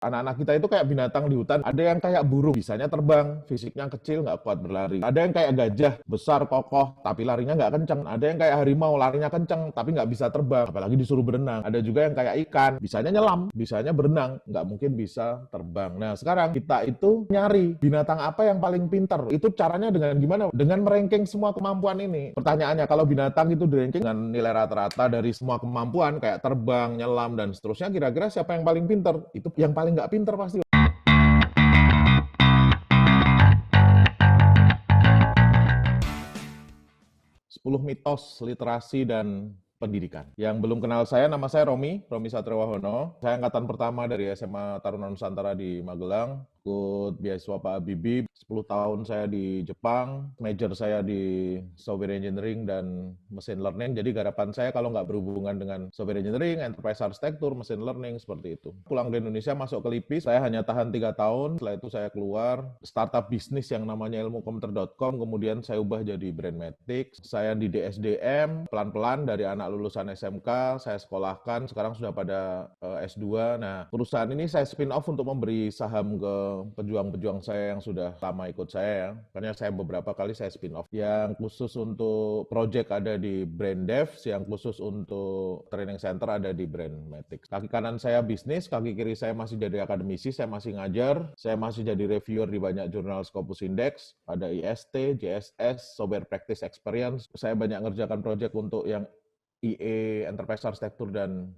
Anak-anak kita itu kayak binatang di hutan, ada yang kayak burung, bisanya terbang, fisiknya kecil, nggak kuat berlari. Ada yang kayak gajah, besar, kokoh, tapi larinya nggak kenceng. Ada yang kayak harimau, larinya kenceng, tapi nggak bisa terbang, apalagi disuruh berenang. Ada juga yang kayak ikan, bisanya nyelam, bisanya berenang, nggak mungkin bisa terbang. Nah, sekarang kita itu nyari binatang apa yang paling pintar. Itu caranya dengan gimana? Dengan meranking semua kemampuan ini. Pertanyaannya, kalau binatang itu di-ranking dengan nilai rata-rata dari semua kemampuan, kayak terbang, nyelam, dan seterusnya, kira-kira siapa yang paling pintar? Itu yang paling nggak pintar pasti. 10 mitos literasi dan pendidikan. Yang belum kenal saya, nama saya Romi Satriwahono. Saya angkatan pertama dari SMA Taruna Nusantara di Magelang. Ikut beasiswa Pak Habibie. 10 tahun saya di Jepang. Major saya di software engineering dan machine learning. Jadi garapan saya kalau nggak berhubungan dengan software engineering, enterprise architecture, machine learning, seperti itu. Pulang di Indonesia, masuk ke LIPI. Saya hanya tahan 3 tahun. Setelah itu saya keluar. Startup bisnis yang namanya ilmukomputer.com. Kemudian saya ubah jadi Brainmatics. Saya di DSDM. Pelan-pelan dari anak lulusan SMK, saya sekolahkan. Sekarang sudah pada S2. Nah, perusahaan ini saya spin off untuk memberi saham ke pejuang-pejuang saya yang sudah lama ikut saya ya. Karena saya beberapa kali saya spin off. Yang khusus untuk project ada di Brain Devs, yang khusus untuk training center ada di Brainmatics. Kaki kanan saya bisnis, kaki kiri saya masih jadi akademisi, saya masih ngajar, saya masih jadi reviewer di banyak jurnal Scopus Index, ada IST, JSS, Software Practice Experience. Saya banyak ngerjakan project untuk yang IE, Enterprise Architecture dan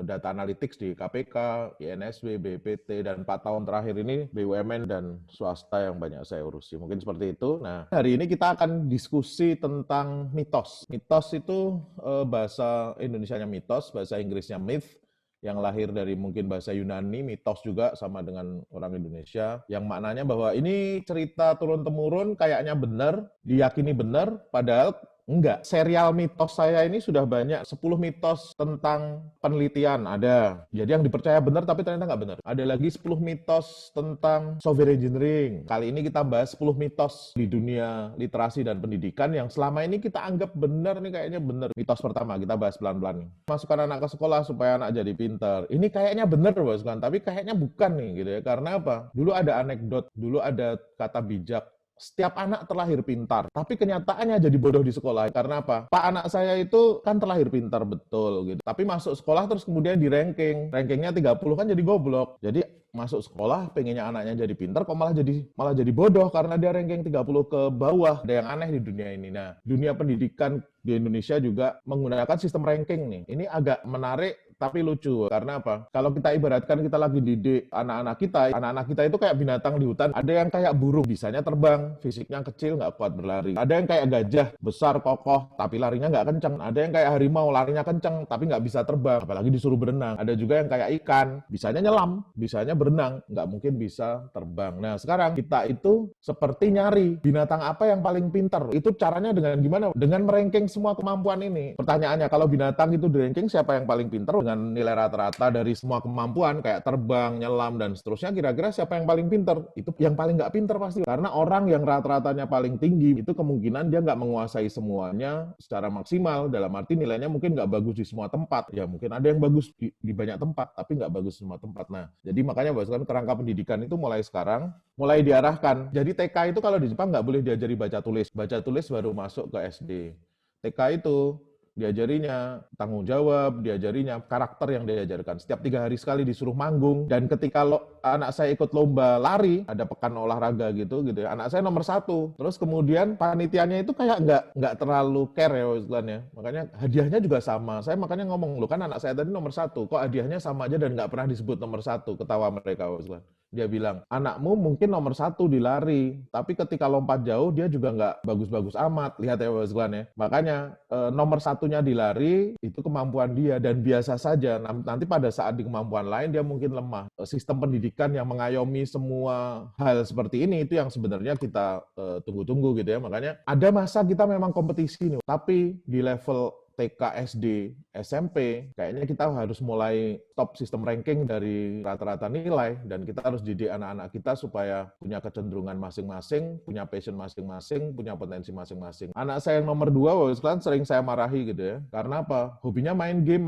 Data Analytics di KPK, INSW, BPT, dan 4 tahun terakhir ini BUMN dan swasta yang banyak saya urusi. Mungkin seperti itu. Nah, hari ini kita akan diskusi tentang mitos. Mitos itu bahasa Indonesianya mitos, bahasa Inggrisnya myth, yang lahir dari mungkin bahasa Yunani, mitos juga sama dengan orang Indonesia, yang maknanya bahwa ini cerita turun-temurun kayaknya benar, diyakini benar, padahal enggak. Serial mitos saya ini sudah banyak. 10 mitos tentang penelitian ada. Jadi yang dipercaya benar tapi ternyata nggak benar. Ada lagi 10 mitos tentang software engineering. Kali ini kita bahas 10 mitos di dunia literasi dan pendidikan yang selama ini kita anggap benar nih, kayaknya benar. Mitos pertama, kita bahas pelan-pelan nih. Masukkan anak ke sekolah supaya anak jadi pintar. Ini kayaknya benar, Bos, kan? Tapi kayaknya bukan nih gitu ya. Karena apa? Dulu ada anekdot, dulu ada kata bijak. Setiap anak terlahir pintar, tapi kenyataannya jadi bodoh di sekolah. Karena apa? Pak anak saya itu kan terlahir pintar, betul gitu. Tapi masuk sekolah terus kemudian di ranking. Rankingnya 30 kan jadi goblok. Jadi masuk sekolah pengennya anaknya jadi pintar, kok malah jadi bodoh karena dia ranking 30 ke bawah. Ada yang aneh di dunia ini. Nah, dunia pendidikan di Indonesia juga menggunakan sistem ranking nih. Ini agak menarik tapi lucu. Karena apa? Kalau kita ibaratkan kita lagi didik anak-anak kita itu kayak binatang di hutan. Ada yang kayak burung, bisanya terbang, fisiknya kecil, nggak kuat berlari. Ada yang kayak gajah, besar, kokoh, tapi larinya nggak kenceng. Ada yang kayak harimau, larinya kenceng, tapi nggak bisa terbang, apalagi disuruh berenang. Ada juga yang kayak ikan, bisanya nyelam, bisanya berenang, nggak mungkin bisa terbang. Nah, sekarang kita itu seperti nyari binatang apa yang paling pintar. Itu caranya dengan gimana? Dengan meranking semua kemampuan ini. Pertanyaannya, kalau binatang itu di ranking siapa yang paling pintar dengan nilai rata-rata dari semua kemampuan kayak terbang, nyelam, dan seterusnya, kira-kira siapa yang paling pintar? Itu yang paling nggak pintar pasti. Karena orang yang rata-ratanya paling tinggi, itu kemungkinan dia nggak menguasai semuanya secara maksimal. Dalam arti nilainya mungkin nggak bagus di semua tempat. Ya mungkin ada yang bagus di banyak tempat, tapi nggak bagus di semua tempat. Nah, jadi makanya bahkan kerangka pendidikan itu mulai sekarang, mulai diarahkan. Jadi TK itu kalau di Jepang nggak boleh diajari baca tulis. Baca tulis baru masuk ke SD. TK itu diajarinya tanggung jawab, diajarinya karakter yang diajarkan. Setiap 3 hari sekali disuruh manggung. Dan ketika anak saya ikut lomba lari, ada pekan olahraga gitu ya. Anak saya nomor 1. Terus kemudian panitianya itu kayak nggak terlalu care ya istilahnya. Makanya hadiahnya juga sama. Saya makanya ngomong, kan anak saya tadi nomor 1. Kok hadiahnya sama aja dan nggak pernah disebut nomor 1. Ketawa mereka istilahnya. Dia bilang, anakmu mungkin nomor 1 di lari, tapi ketika lompat jauh dia juga nggak bagus-bagus amat. Lihat ya Waslan ya. Makanya nomor 1-nya di lari itu kemampuan dia, dan biasa saja. Nanti pada saat di kemampuan lain dia mungkin lemah. Sistem pendidikan yang mengayomi semua hal seperti ini itu yang sebenarnya kita tunggu-tunggu gitu ya. Makanya ada masa kita memang kompetisi nih, tapi di level TK, SD, SMP, kayaknya kita harus mulai stop sistem ranking dari rata-rata nilai dan kita harus didik anak-anak kita supaya punya kecenderungan masing-masing, punya passion masing-masing, punya potensi masing-masing. Anak saya yang nomor 2, Bapak sekalian, sering saya marahi gitu ya. Karena apa? Hobinya main game.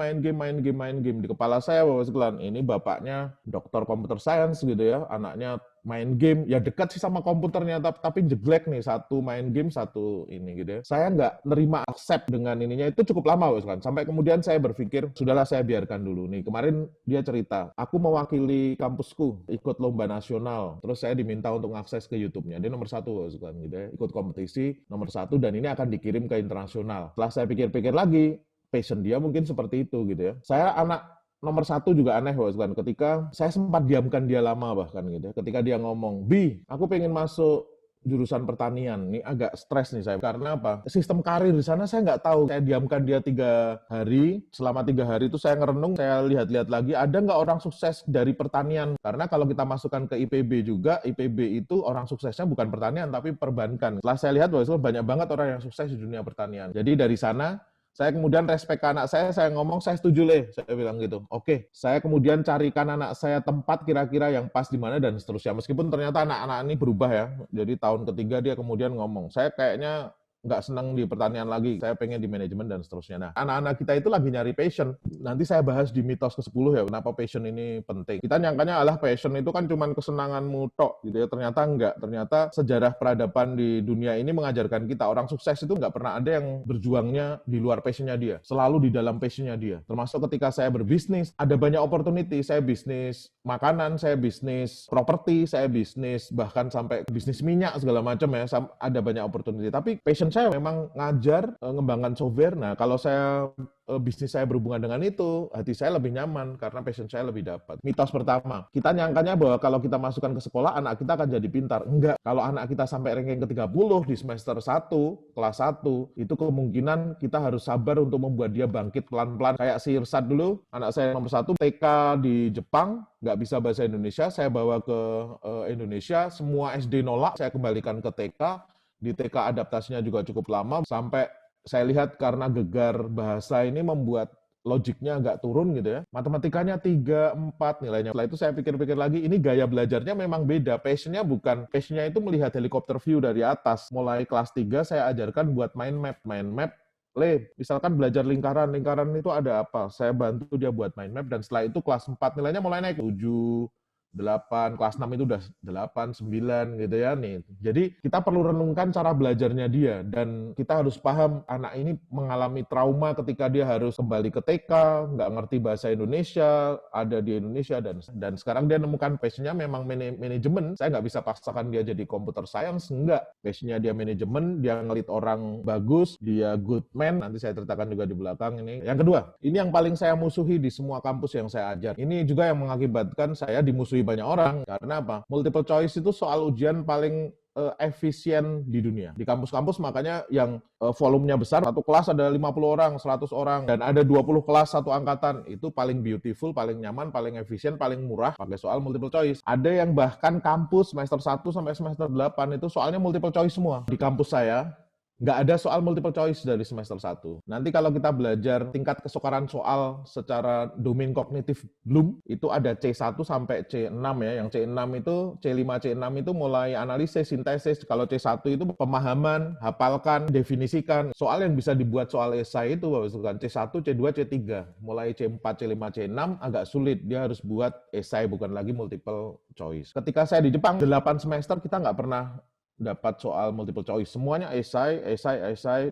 Di kepala saya, Bapak sekalian, ini bapaknya dokter computer science gitu ya, anaknya main game, ya dekat sih sama komputernya, tapi jelek nih, satu main game, satu ini gitu ya. Saya nggak nerima accept dengan ininya, itu cukup lama kan. Sampai kemudian saya berpikir, sudahlah saya biarkan dulu. Nih, kemarin dia cerita, aku mewakili kampusku, ikut lomba nasional, terus saya diminta untuk mengakses ke YouTube-nya. Dia nomor 1 kan gitu ya, ikut kompetisi nomor 1 dan ini akan dikirim ke internasional. Setelah saya pikir-pikir lagi, passion dia mungkin seperti itu gitu ya. Saya anak nomor 1 juga aneh kan, ketika saya sempat diamkan dia lama bahkan gitu ya, ketika dia ngomong, "Bi, aku pengen masuk jurusan pertanian." Ini agak stres nih saya, karena apa? Sistem karir di sana saya nggak tahu. Saya diamkan dia 3 hari, selama 3 hari itu saya ngerenung, saya lihat-lihat lagi, ada nggak orang sukses dari pertanian? Karena kalau kita masukkan ke IPB juga, IPB itu orang suksesnya bukan pertanian, tapi perbankan. Setelah saya lihat, banyak banget orang yang sukses di dunia pertanian. Jadi dari sana, saya kemudian respect ke anak saya ngomong, saya setuju saya bilang gitu. Oke, saya kemudian carikan anak saya tempat kira-kira yang pas di mana dan seterusnya. Meskipun ternyata anak-anak ini berubah ya. Jadi tahun ketiga dia kemudian ngomong, saya kayaknya nggak senang di pertanian lagi, saya pengen di manajemen dan seterusnya. Nah, anak-anak kita itu lagi nyari passion. Nanti saya bahas di mitos ke-10 ya, kenapa passion ini penting. Kita nyangkanya passion itu kan cuma kesenanganmu tok gitu ya, ternyata enggak. Ternyata sejarah peradaban di dunia ini mengajarkan kita, orang sukses itu nggak pernah ada yang berjuangnya di luar passionnya dia, selalu di dalam passionnya dia. Termasuk ketika saya berbisnis, ada banyak opportunity, saya bisnis makanan, saya bisnis properti, saya bisnis bahkan sampai bisnis minyak segala macam ya, ada banyak opportunity. Tapi passion saya memang ngajar, ngembangkan software. Nah, kalau saya bisnis saya berhubungan dengan itu, hati saya lebih nyaman karena passion saya lebih dapat. Mitos pertama, kita nyangkanya bahwa kalau kita masukkan ke sekolah, anak kita akan jadi pintar. Enggak. Kalau anak kita sampai ranking ke-30 di semester 1, kelas 1, itu kemungkinan kita harus sabar untuk membuat dia bangkit pelan-pelan. Kayak si Irsad dulu, anak saya nomor 1, TK di Jepang, nggak bisa bahasa Indonesia, saya bawa ke Indonesia, semua SD nolak, saya kembalikan ke TK. Di TK adaptasinya juga cukup lama, sampai saya lihat karena gegar bahasa ini membuat logiknya agak turun gitu ya. Matematikanya 3, 4 nilainya. Setelah itu saya pikir-pikir lagi, ini gaya belajarnya memang beda. Passionnya itu melihat helikopter view dari atas. Mulai kelas 3 saya ajarkan buat mind map. Misalkan belajar lingkaran itu ada apa? Saya bantu dia buat mind map dan setelah itu kelas 4 nilainya mulai naik 7, 8, kelas 6 itu udah 8, 9 gitu ya nih. Jadi kita perlu renungkan cara belajarnya dia dan kita harus paham anak ini mengalami trauma ketika dia harus kembali ke TK, nggak ngerti bahasa Indonesia, ada di Indonesia dan sekarang dia nemukan passionnya memang manajemen. Saya nggak bisa paksakan dia jadi computer science, enggak. Passionnya dia manajemen, dia ngelit orang bagus, dia good man. Nanti saya ceritakan juga di belakang ini. Yang kedua, ini yang paling saya musuhi di semua kampus yang saya ajar. Ini juga yang mengakibatkan saya dimusuhi banyak orang. Karena apa? Multiple choice itu soal ujian paling efisien di dunia. Di kampus-kampus makanya yang volumenya besar, satu kelas ada 50 orang, 100 orang, dan ada 20 kelas satu angkatan. Itu paling beautiful, paling nyaman, paling efisien, paling murah pakai soal multiple choice. Ada yang bahkan kampus semester 1 sampai semester 8 itu soalnya multiple choice semua. Di kampus saya, nggak ada soal multiple choice dari semester 1. Nanti kalau kita belajar tingkat kesukaran soal secara domain kognitif Bloom, itu ada C1 sampai C6 ya. Yang C6 itu, C5, C6 itu mulai analisis, sintesis. Kalau C1 itu pemahaman, hafalkan, definisikan. Soal yang bisa dibuat soal esai itu, bukan C1, C2, C3. Mulai C4, C5, C6 agak sulit. Dia harus buat esai, bukan lagi multiple choice. Ketika saya di Jepang, 8 semester kita nggak pernah dapat soal multiple choice. Semuanya esai,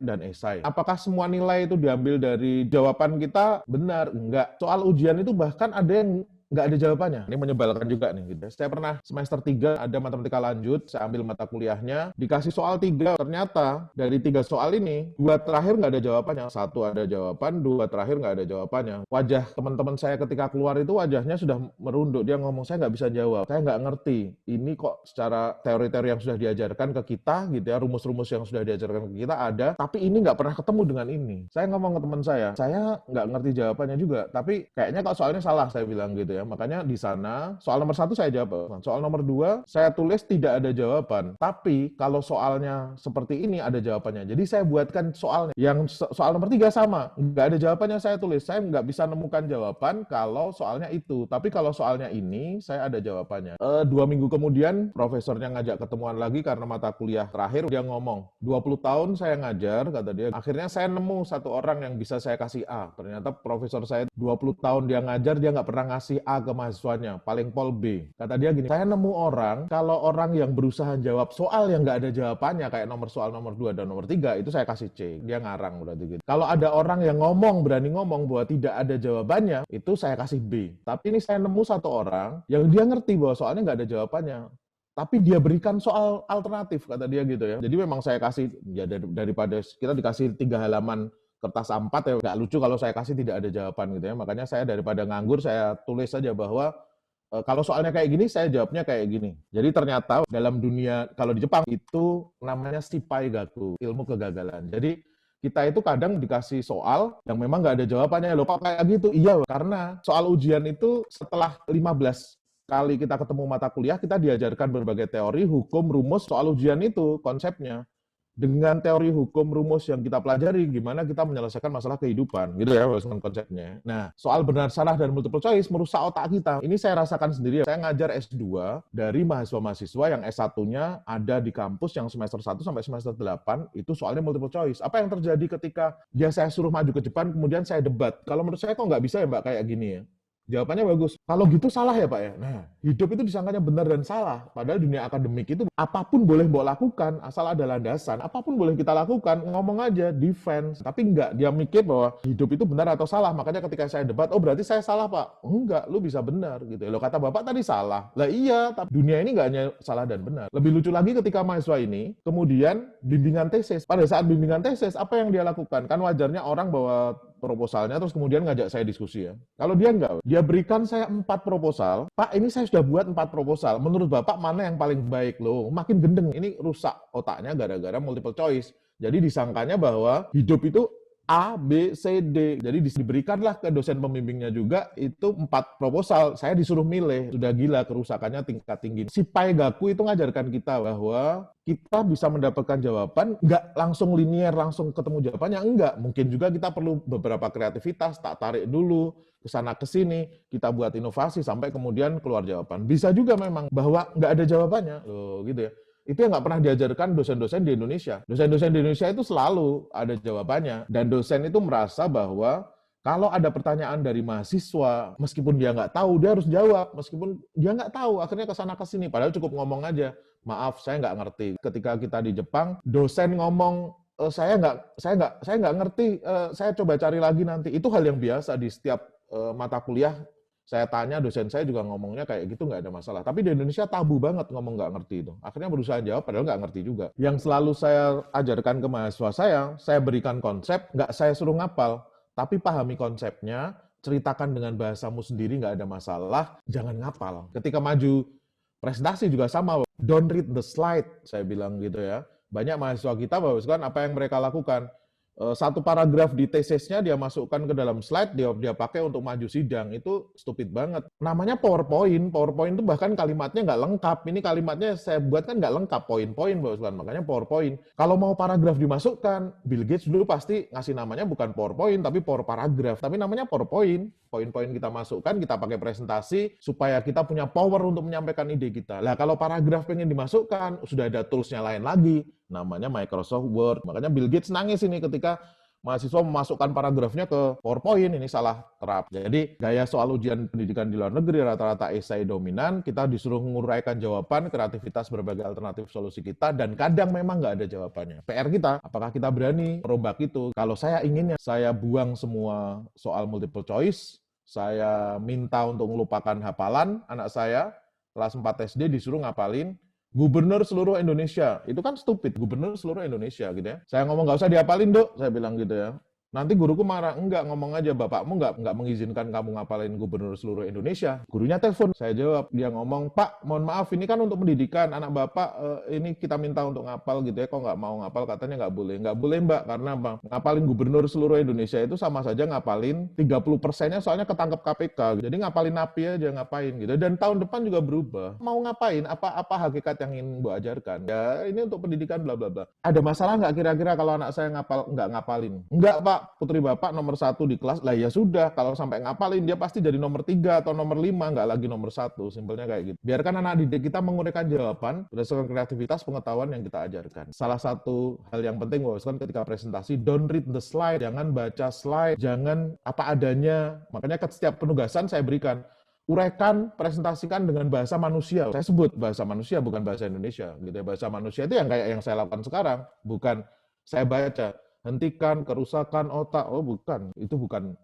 dan esai. Apakah semua nilai itu diambil dari jawaban kita? Benar, enggak. Soal ujian itu bahkan ada yang nggak ada jawabannya. Ini menyebalkan juga nih. Gitu. Saya pernah semester 3 ada matematika lanjut, saya ambil mata kuliahnya, dikasih soal 3. Ternyata dari 3 soal ini, 2 terakhir nggak ada jawabannya. 1 ada jawaban, 2 terakhir nggak ada jawabannya. Wajah teman-teman saya ketika keluar itu wajahnya sudah merunduk. Dia ngomong, saya nggak bisa jawab. Saya nggak ngerti. Ini kok secara teori-teori yang sudah diajarkan ke kita, gitu ya, rumus-rumus yang sudah diajarkan ke kita ada, tapi ini nggak pernah ketemu dengan ini. Saya ngomong ke teman saya nggak ngerti jawabannya juga, tapi kayaknya kok soalnya salah, saya bilang gitu ya. ya. Makanya di sana soal nomor 1 saya jawab. Soal nomor 2 saya tulis tidak ada jawaban. Tapi kalau soalnya seperti ini ada jawabannya. Jadi saya buatkan soalnya. Yang soal nomor 3 sama, nggak ada jawabannya saya tulis. Saya nggak bisa nemukan jawaban kalau soalnya itu. Tapi kalau soalnya ini saya ada jawabannya. 2 minggu kemudian profesornya ngajak ketemuan lagi karena mata kuliah terakhir. Dia ngomong, 20 tahun saya ngajar, kata dia. Akhirnya saya nemu satu orang yang bisa saya kasih A. Ternyata profesor saya 20 tahun dia ngajar, dia nggak pernah ngasih A ke mahasiswanya, paling pol B. Kata dia gini, saya nemu orang, kalau orang yang berusaha jawab soal yang nggak ada jawabannya, kayak soal nomor 2 dan nomor 3, itu saya kasih C. Dia ngarang berarti gitu. Kalau ada orang yang berani ngomong bahwa tidak ada jawabannya, itu saya kasih B. Tapi ini saya nemu satu orang, yang dia ngerti bahwa soalnya nggak ada jawabannya. Tapi dia berikan soal alternatif, kata dia gitu ya. Jadi memang saya kasih, ya daripada kita dikasih 3 halaman kertas A4 ya, nggak lucu kalau saya kasih tidak ada jawaban gitu ya. Makanya saya daripada nganggur, saya tulis saja bahwa kalau soalnya kayak gini, saya jawabnya kayak gini. Jadi ternyata dalam dunia, kalau di Jepang itu namanya shipai gaku, ilmu kegagalan. Jadi kita itu kadang dikasih soal yang memang nggak ada jawabannya. Loh Pak kayak gitu? Iya, karena soal ujian itu setelah 15 kali kita ketemu mata kuliah, kita diajarkan berbagai teori, hukum, rumus soal ujian itu, konsepnya. Dengan teori hukum, rumus yang kita pelajari, gimana kita menyelesaikan masalah kehidupan. Gitu ya, konsepnya. Nah, soal benar, salah, dan multiple choice merusak otak kita. Ini saya rasakan sendiri. Saya ngajar S2 dari mahasiswa-mahasiswa yang S1-nya ada di kampus yang semester 1 sampai semester 8, itu soalnya multiple choice. Apa yang terjadi ketika dia saya suruh maju ke depan, kemudian saya debat? Kalau menurut saya kok nggak bisa ya Mbak kayak gini ya? Jawabannya bagus. Kalau gitu salah ya Pak ya? Nah, hidup itu disangkanya benar dan salah. Padahal dunia akademik itu apapun boleh Mbok lakukan, asal ada landasan. Apapun boleh kita lakukan, ngomong aja, defense. Tapi enggak, dia mikir bahwa hidup itu benar atau salah. Makanya ketika saya debat, oh berarti saya salah Pak. Oh, enggak, lu bisa benar gitu. Lo kata Bapak tadi salah. Lah iya, tapi dunia ini enggak hanya salah dan benar. Lebih lucu lagi ketika mahasiswa ini, kemudian bimbingan tesis. Pada saat bimbingan tesis, apa yang dia lakukan? Kan wajarnya orang bawa proposalnya, terus kemudian ngajak saya diskusi ya. Kalau dia enggak, dia berikan saya 4 proposal. Pak, ini saya sudah buat 4 proposal. Menurut Bapak mana yang paling baik loh? Makin gendeng. Ini rusak otaknya gara-gara multiple choice. Jadi disangkanya bahwa hidup itu A, B, C, D. Jadi diberikanlah ke dosen pembimbingnya juga itu 4 proposal. Saya disuruh milih. Sudah gila, kerusakannya tingkat tinggi. Shipai gaku itu ngajarkan kita bahwa kita bisa mendapatkan jawaban, nggak langsung linear, langsung ketemu jawabannya, enggak. Mungkin juga kita perlu beberapa kreativitas, tak tarik dulu, ke sana ke sini, kita buat inovasi, sampai kemudian keluar jawaban. Bisa juga memang bahwa nggak ada jawabannya, loh gitu ya. Itu yang nggak pernah diajarkan dosen-dosen di Indonesia. Dosen-dosen di Indonesia itu selalu ada jawabannya. Dan dosen itu merasa bahwa kalau ada pertanyaan dari mahasiswa, meskipun dia nggak tahu, dia harus jawab. Meskipun dia nggak tahu, akhirnya ke sana ke sini. Padahal cukup ngomong aja, maaf, saya nggak ngerti. Ketika kita di Jepang, dosen ngomong, saya nggak ngerti, saya coba cari lagi nanti. Itu hal yang biasa di setiap mata kuliah. Saya tanya, dosen saya juga ngomongnya kayak gitu, nggak ada masalah. Tapi di Indonesia tabu banget ngomong nggak ngerti itu. Akhirnya berusaha jawab, padahal nggak ngerti juga. Yang selalu saya ajarkan ke mahasiswa saya berikan konsep, nggak saya suruh ngapal. Tapi pahami konsepnya, ceritakan dengan bahasamu sendiri, nggak ada masalah, jangan ngapal. Ketika maju presentasi juga sama, don't read the slide, saya bilang gitu ya. Banyak mahasiswa kita, apa yang mereka lakukan? Satu paragraf di tesisnya dia masukkan ke dalam slide, dia pakai untuk maju sidang. Itu stupid banget. Namanya PowerPoint. PowerPoint itu bahkan kalimatnya nggak lengkap. Ini kalimatnya saya buat kan nggak lengkap, poin-poin, makanya PowerPoint. Kalau mau paragraf dimasukkan, Bill Gates dulu pasti ngasih namanya bukan PowerPoint, tapi power paragraph. Tapi namanya PowerPoint. Poin-poin kita masukkan, kita pakai presentasi, supaya kita punya power untuk menyampaikan ide kita. Lah kalau paragraf pengen dimasukkan, sudah ada tools-nya lain lagi. Namanya Microsoft Word. Makanya Bill Gates nangis ini ketika mahasiswa memasukkan paragrafnya ke PowerPoint, ini salah terap. Jadi gaya soal ujian pendidikan di luar negeri rata-rata esai dominan, kita disuruh menguraikan jawaban, kreativitas berbagai alternatif solusi kita, dan kadang memang nggak ada jawabannya. PR kita, apakah kita berani merombak itu? Kalau saya inginnya, saya buang semua soal multiple choice, saya minta untuk melupakan hafalan anak saya, kelas 4 SD disuruh ngapalin Gubernur seluruh Indonesia. Itu kan stupid, gubernur seluruh Indonesia gitu ya. Saya ngomong nggak usah dihafalin, Dok, saya bilang gitu ya. Nanti guruku marah, enggak, ngomong aja, bapakmu enggak mengizinkan kamu ngapalin gubernur seluruh Indonesia. Gurunya telepon, saya jawab, dia ngomong, Pak, mohon maaf, ini kan untuk pendidikan, anak bapak ini kita minta untuk ngapal gitu ya, kok nggak mau ngapal, katanya nggak boleh. Nggak boleh mbak, karena apa? Ngapalin gubernur seluruh Indonesia itu sama saja ngapalin 30%-nya soalnya ketangkep KPK, jadi ngapalin napi aja, ngapain gitu. Dan tahun depan juga berubah, mau ngapain, apa hakikat yang ingin Bu ajarkan? Ya ini untuk pendidikan bla bla bla. Ada masalah nggak kira-kira kalau anak saya nggak ngapalin? Enggak pak, putri bapak nomor 1 di kelas, lah ya sudah, kalau sampai ngapalin dia pasti jadi nomor 3 atau nomor 5, nggak lagi nomor 1, simpelnya kayak gitu. Biarkan anak didik kita menguraikan jawaban berdasarkan kreativitas pengetahuan yang kita ajarkan. Salah satu hal yang penting kan ketika presentasi, don't read the slide, jangan baca slide, jangan apa adanya. Makanya setiap penugasan saya berikan, uraikan, presentasikan dengan bahasa manusia. Saya sebut bahasa manusia, bukan bahasa Indonesia. Gitu ya. Bahasa manusia itu yang kayak yang saya lakukan sekarang, bukan saya baca. Hentikan kerusakan otak. Oh bukan, itu bukan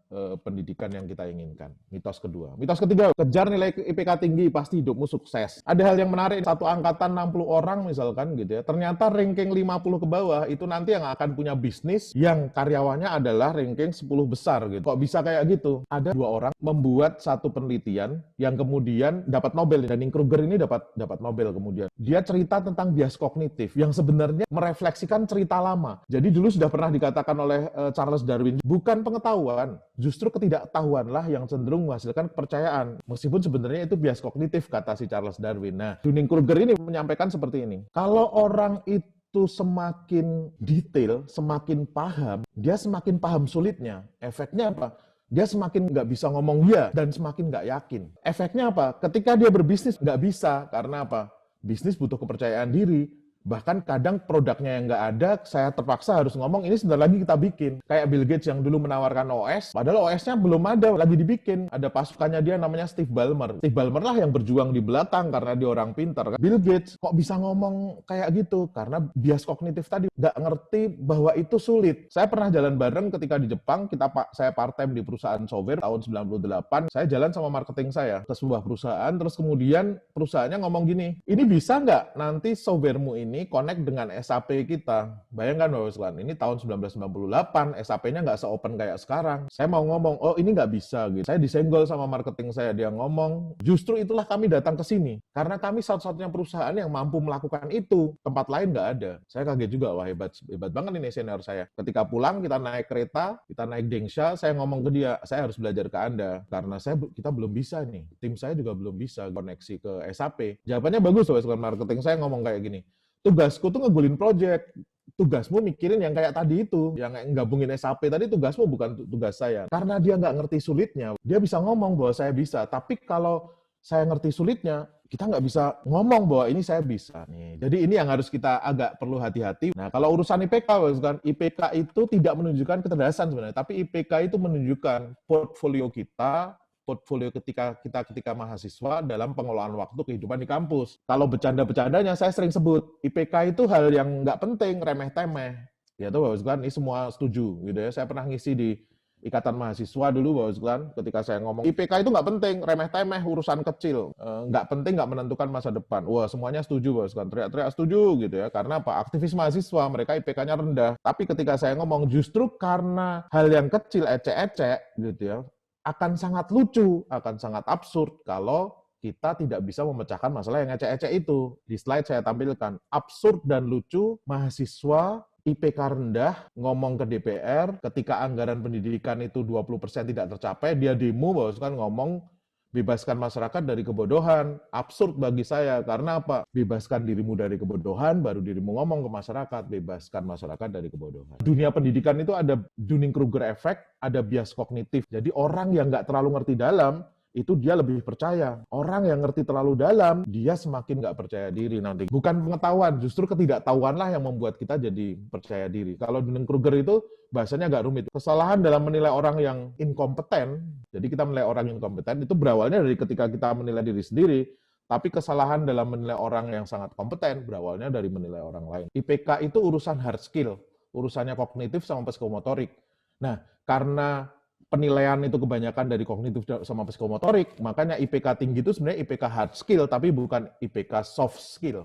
pendidikan yang kita inginkan. Mitos kedua. Mitos ketiga, kejar nilai IPK tinggi, pasti hidupmu sukses. Ada hal yang menarik, satu angkatan 60 orang misalkan gitu ya, ternyata ranking 50 ke bawah, itu nanti yang akan punya bisnis yang karyawannya adalah ranking 10 besar gitu. Kok bisa kayak gitu? Ada 2 orang membuat satu penelitian yang kemudian dapat Nobel, dan Dunning-Kruger ini dapat Nobel kemudian. Dia cerita tentang bias kognitif yang sebenarnya merefleksikan cerita lama. Jadi dulu sudah pernah dikatakan oleh Charles Darwin, bukan pengetahuan, justru ketidaktahuanlah yang cenderung menghasilkan kepercayaan. Meskipun sebenarnya itu bias kognitif, kata si Charles Darwin. Nah, Dunning-Kruger ini menyampaikan seperti ini. Kalau orang itu semakin detail, semakin paham, dia semakin paham sulitnya. Efeknya apa? Dia semakin nggak bisa ngomong ya, dan semakin nggak yakin. Efeknya apa? Ketika dia berbisnis, nggak bisa. Karena apa? Bisnis butuh kepercayaan diri. Bahkan kadang produknya yang nggak ada, saya terpaksa harus ngomong, ini sebentar lagi kita bikin. Kayak Bill Gates yang dulu menawarkan OS, padahal OS-nya belum ada, lagi dibikin. Ada pasukannya dia namanya Steve Ballmer. Steve Ballmer lah yang berjuang di belakang karena dia orang pintar. Bill Gates kok bisa ngomong kayak gitu? Karena bias kognitif tadi, nggak ngerti bahwa itu sulit. Saya pernah jalan bareng ketika di Jepang, saya part-time di perusahaan software tahun 98. Saya jalan sama marketing saya ke sebuah perusahaan, terus kemudian perusahaannya ngomong gini, ini bisa nggak nanti softwaremu ini connect dengan SAP kita. Bayangkan Bapak sekalian, ini tahun 1998, SAP-nya nggak se-open kayak sekarang. Saya mau ngomong, oh ini nggak bisa gitu. Saya disenggol sama marketing saya, dia ngomong, justru itulah kami datang ke sini. Karena kami satu-satunya perusahaan yang mampu melakukan itu. Tempat lain nggak ada. Saya kaget juga, wah hebat banget ini senior saya. Ketika pulang, kita naik kereta, kita naik Dengsha, saya ngomong ke dia, saya harus belajar ke Anda. Karena kita belum bisa nih. Tim saya juga belum bisa koneksi ke SAP. Jawabannya bagus Bapak sekalian, marketing saya ngomong kayak gini. Tugasku tuh ngegulin project. Tugasmu mikirin yang kayak tadi itu. Yang gabungin SAP tadi tugasmu bukan tugas saya. Karena dia nggak ngerti sulitnya, dia bisa ngomong bahwa saya bisa. Tapi kalau saya ngerti sulitnya, kita nggak bisa ngomong bahwa ini saya bisa. Nih. Jadi ini yang harus kita agak perlu hati-hati. Nah, kalau urusan IPK, kan IPK itu tidak menunjukkan kecerdasan sebenarnya. Tapi IPK itu menunjukkan portfolio kita, portfolio ketika mahasiswa dalam pengelolaan waktu kehidupan di kampus. Kalau bercanda-bercandanya, saya sering sebut, IPK itu hal yang nggak penting, remeh-temeh. Ya tuh Bapak sekalian, ini semua setuju. Gitu ya. Saya pernah ngisi di Ikatan Mahasiswa dulu Bapak sekalian, ketika saya ngomong, IPK itu nggak penting, remeh-temeh, urusan kecil. Nggak penting, nggak menentukan masa depan. Wah, semuanya setuju Bapak sekalian, teriak-teriak setuju gitu ya. Karena apa? Aktivis mahasiswa, mereka IPK-nya rendah. Tapi ketika saya ngomong, justru karena hal yang kecil, ecek-ecek gitu ya, akan sangat lucu, akan sangat absurd kalau kita tidak bisa memecahkan masalah yang ecek-ecek itu. Di slide saya tampilkan, absurd dan lucu, mahasiswa IPK rendah ngomong ke DPR, ketika anggaran pendidikan itu 20% tidak tercapai, dia demo, bahkan ngomong, bebaskan masyarakat dari kebodohan. Absurd bagi saya, karena apa? Bebaskan dirimu dari kebodohan, baru dirimu ngomong ke masyarakat, bebaskan masyarakat dari kebodohan. Dunia pendidikan itu ada Dunning-Kruger effect, ada bias kognitif. Jadi orang yang nggak terlalu ngerti dalam, itu dia lebih percaya. Orang yang ngerti terlalu dalam, dia semakin nggak percaya diri nanti. Bukan pengetahuan, justru ketidaktahuanlah yang membuat kita jadi percaya diri. Kalau Dunning-Kruger itu bahasanya agak rumit. Kesalahan dalam menilai orang yang inkompeten, jadi kita menilai orang yang inkompeten, itu berawalnya dari ketika kita menilai diri sendiri, tapi kesalahan dalam menilai orang yang sangat kompeten, berawalnya dari menilai orang lain. IPK itu urusan hard skill, urusannya kognitif sama psikomotorik. Nah, karena penilaian itu kebanyakan dari kognitif sama psikomotorik, makanya IPK tinggi itu sebenarnya IPK hard skill, tapi bukan IPK soft skill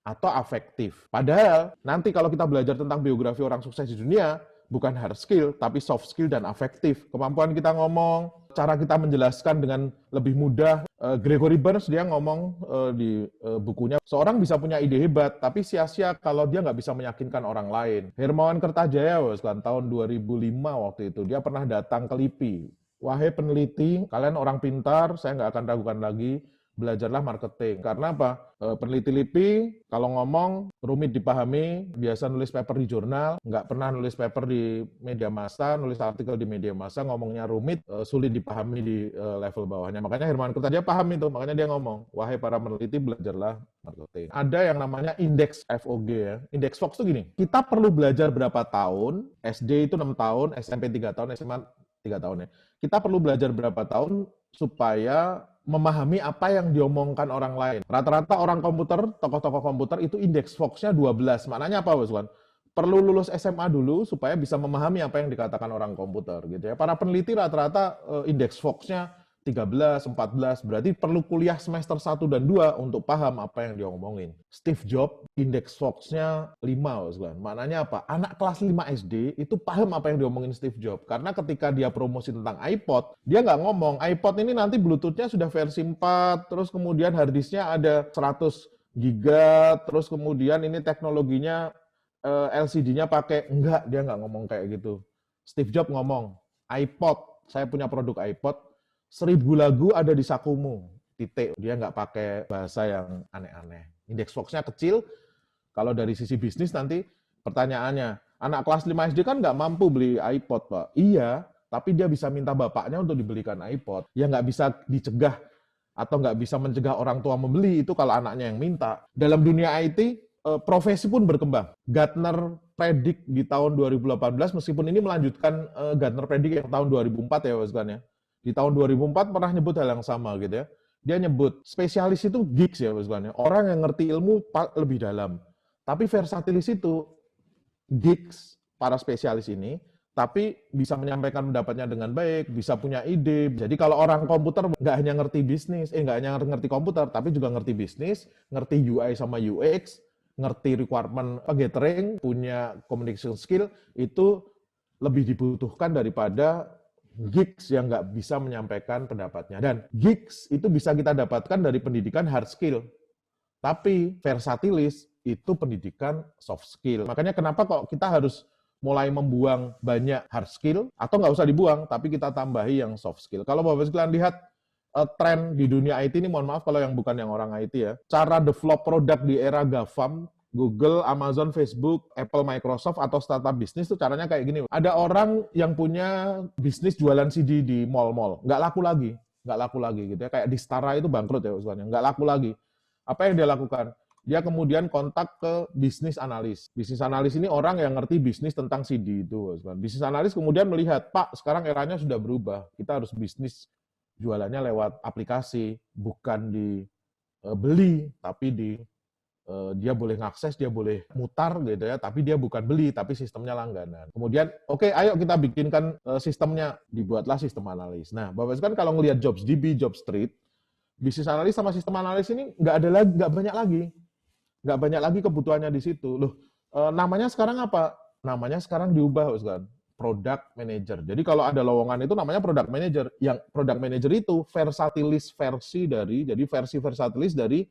atau afektif. Padahal nanti kalau kita belajar tentang biografi orang sukses di dunia, bukan hard skill, tapi soft skill dan afektif. Kemampuan kita ngomong, cara kita menjelaskan dengan lebih mudah. Gregory Burns dia ngomong di bukunya, seorang bisa punya ide hebat, tapi sia-sia kalau dia nggak bisa meyakinkan orang lain. Hermawan Kertajaya, tahun 2005 waktu itu, dia pernah datang ke LIPI. Wahai peneliti, kalian orang pintar, saya nggak akan ragukan lagi, belajarlah marketing. Karena apa? Peneliti LIPI, kalau ngomong rumit dipahami, biasa nulis paper di jurnal, nggak pernah nulis paper di media massa, nulis artikel di media massa, ngomongnya rumit, sulit dipahami di level bawahnya. Makanya Hermawan Kertajaya paham itu, makanya dia ngomong, wahai para peneliti, belajarlah marketing. Ada yang namanya indeks FOG ya. Indeks Fox itu gini, kita perlu belajar berapa tahun, SD itu 6 tahun, SMP 3 tahun, SMA 3 tahun ya. Kita perlu belajar berapa tahun supaya memahami apa yang diomongkan orang lain. Rata-rata orang komputer, tokoh-tokoh komputer itu indeks Fox-nya 12. Maknanya apa, Boswan? Perlu lulus SMA dulu supaya bisa memahami apa yang dikatakan orang komputer gitu ya. Para peneliti rata-rata indeks Fox-nya 13, 14, berarti perlu kuliah semester 1 dan 2 untuk paham apa yang dia ngomongin. Steve Jobs, indeks Fox-nya 5, maknanya apa? Anak kelas 5 SD itu paham apa yang diomongin Steve Jobs, karena ketika dia promosi tentang iPod, dia nggak ngomong, iPod ini nanti Bluetooth-nya sudah versi 4, terus kemudian hard disk-nya ada 100 giga, terus kemudian ini teknologinya LCD-nya pakai, enggak, dia nggak ngomong kayak gitu. Steve Jobs ngomong, iPod, saya punya produk iPod, 1000 lagu ada di sakumu, titik. Dia nggak pakai bahasa yang aneh-aneh. Indeks Fox-nya kecil, kalau dari sisi bisnis nanti pertanyaannya, anak kelas 5 SD kan nggak mampu beli iPod, Pak. Iya, tapi dia bisa minta bapaknya untuk dibelikan iPod. Ya nggak bisa dicegah atau nggak bisa mencegah orang tua membeli, itu kalau anaknya yang minta. Dalam dunia IT, profesi pun berkembang. Gartner Predict di tahun 2018, meskipun ini melanjutkan Gartner Predict yang tahun 2004 ya, Mas Gan ya. Di tahun 2004 pernah nyebut hal yang sama gitu ya. Dia nyebut spesialis itu geeks ya, maksudnya orang yang ngerti ilmu lebih dalam. Tapi versatilis itu geeks, para spesialis ini, tapi bisa menyampaikan pendapatnya dengan baik, bisa punya ide. Jadi kalau orang komputer nggak hanya ngerti bisnis, nggak hanya ngerti komputer, tapi juga ngerti bisnis, ngerti UI sama UX, ngerti requirement gathering, punya communication skill, itu lebih dibutuhkan daripada geeks yang nggak bisa menyampaikan pendapatnya. Dan geeks itu bisa kita dapatkan dari pendidikan hard skill. Tapi versatilis itu pendidikan soft skill. Makanya kenapa kok kita harus mulai membuang banyak hard skill, atau nggak usah dibuang, tapi kita tambahi yang soft skill. Kalau Bapak sekalian lihat tren di dunia IT ini, mohon maaf kalau yang bukan yang orang IT ya, cara develop produk di era GAFAM, Google, Amazon, Facebook, Apple, Microsoft, atau startup bisnis itu caranya kayak gini. Ada orang yang punya bisnis jualan CD di mall-mall, nggak laku lagi gitu ya. Kayak di Stara itu bangkrut ya usulannya, nggak laku lagi. Apa yang dia lakukan? Dia kemudian kontak ke bisnis analis. Bisnis analis ini orang yang ngerti bisnis tentang CD itu. Bisnis analis kemudian melihat, Pak, sekarang eranya sudah berubah. Kita harus bisnis jualannya lewat aplikasi, bukan dibeli, tapi dia boleh ngakses, dia boleh mutar gitu ya, tapi dia bukan beli, tapi sistemnya langganan. Kemudian, oke, ayo kita bikinkan sistemnya, dibuatlah sistem analis. Nah, Bapak kan kalau ngelihat JobsDB, JobStreet, bisnis analis sama sistem analis ini nggak banyak lagi kebutuhannya di situ. Loh, namanya sekarang apa? Namanya sekarang diubah, kan? Product manager. Jadi kalau ada lowongan itu namanya product manager. Yang product manager itu versatilis versi versatilis dari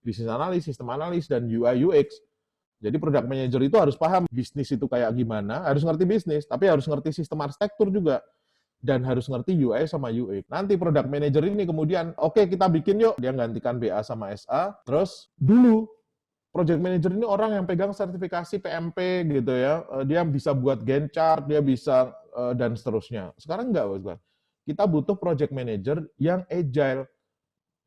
bisnis analis, sistem analis, dan UI UX. Jadi product manager itu harus paham bisnis itu kayak gimana, harus ngerti bisnis, tapi harus ngerti sistem arsitektur juga, dan harus ngerti UI sama UX. Nanti product manager ini kemudian, oke, kita bikin yuk, dia gantikan BA sama SA, terus dulu project manager ini orang yang pegang sertifikasi PMP gitu ya, dia bisa buat Gantt chart, dia bisa dan seterusnya. Sekarang enggak, Bos. Kita butuh project manager yang agile.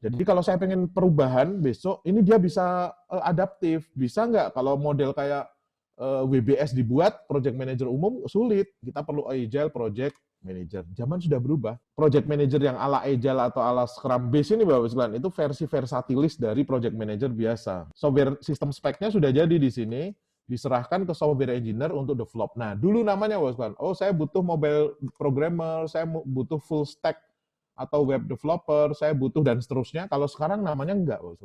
Jadi kalau saya pengen perubahan besok, ini dia bisa adaptif. Bisa nggak kalau model kayak WBS dibuat, project manager umum sulit. Kita perlu agile project manager. Zaman sudah berubah. Project manager yang ala agile atau ala scrum base ini, Bapak sekalian, itu versi versatilis dari project manager biasa. Software sistem speknya sudah jadi di sini, diserahkan ke software engineer untuk develop. Nah, dulu namanya, Bapak sekalian, oh saya butuh mobile programmer, saya butuh full stack atau web developer, saya butuh dan seterusnya. Kalau sekarang namanya enggak, Bos.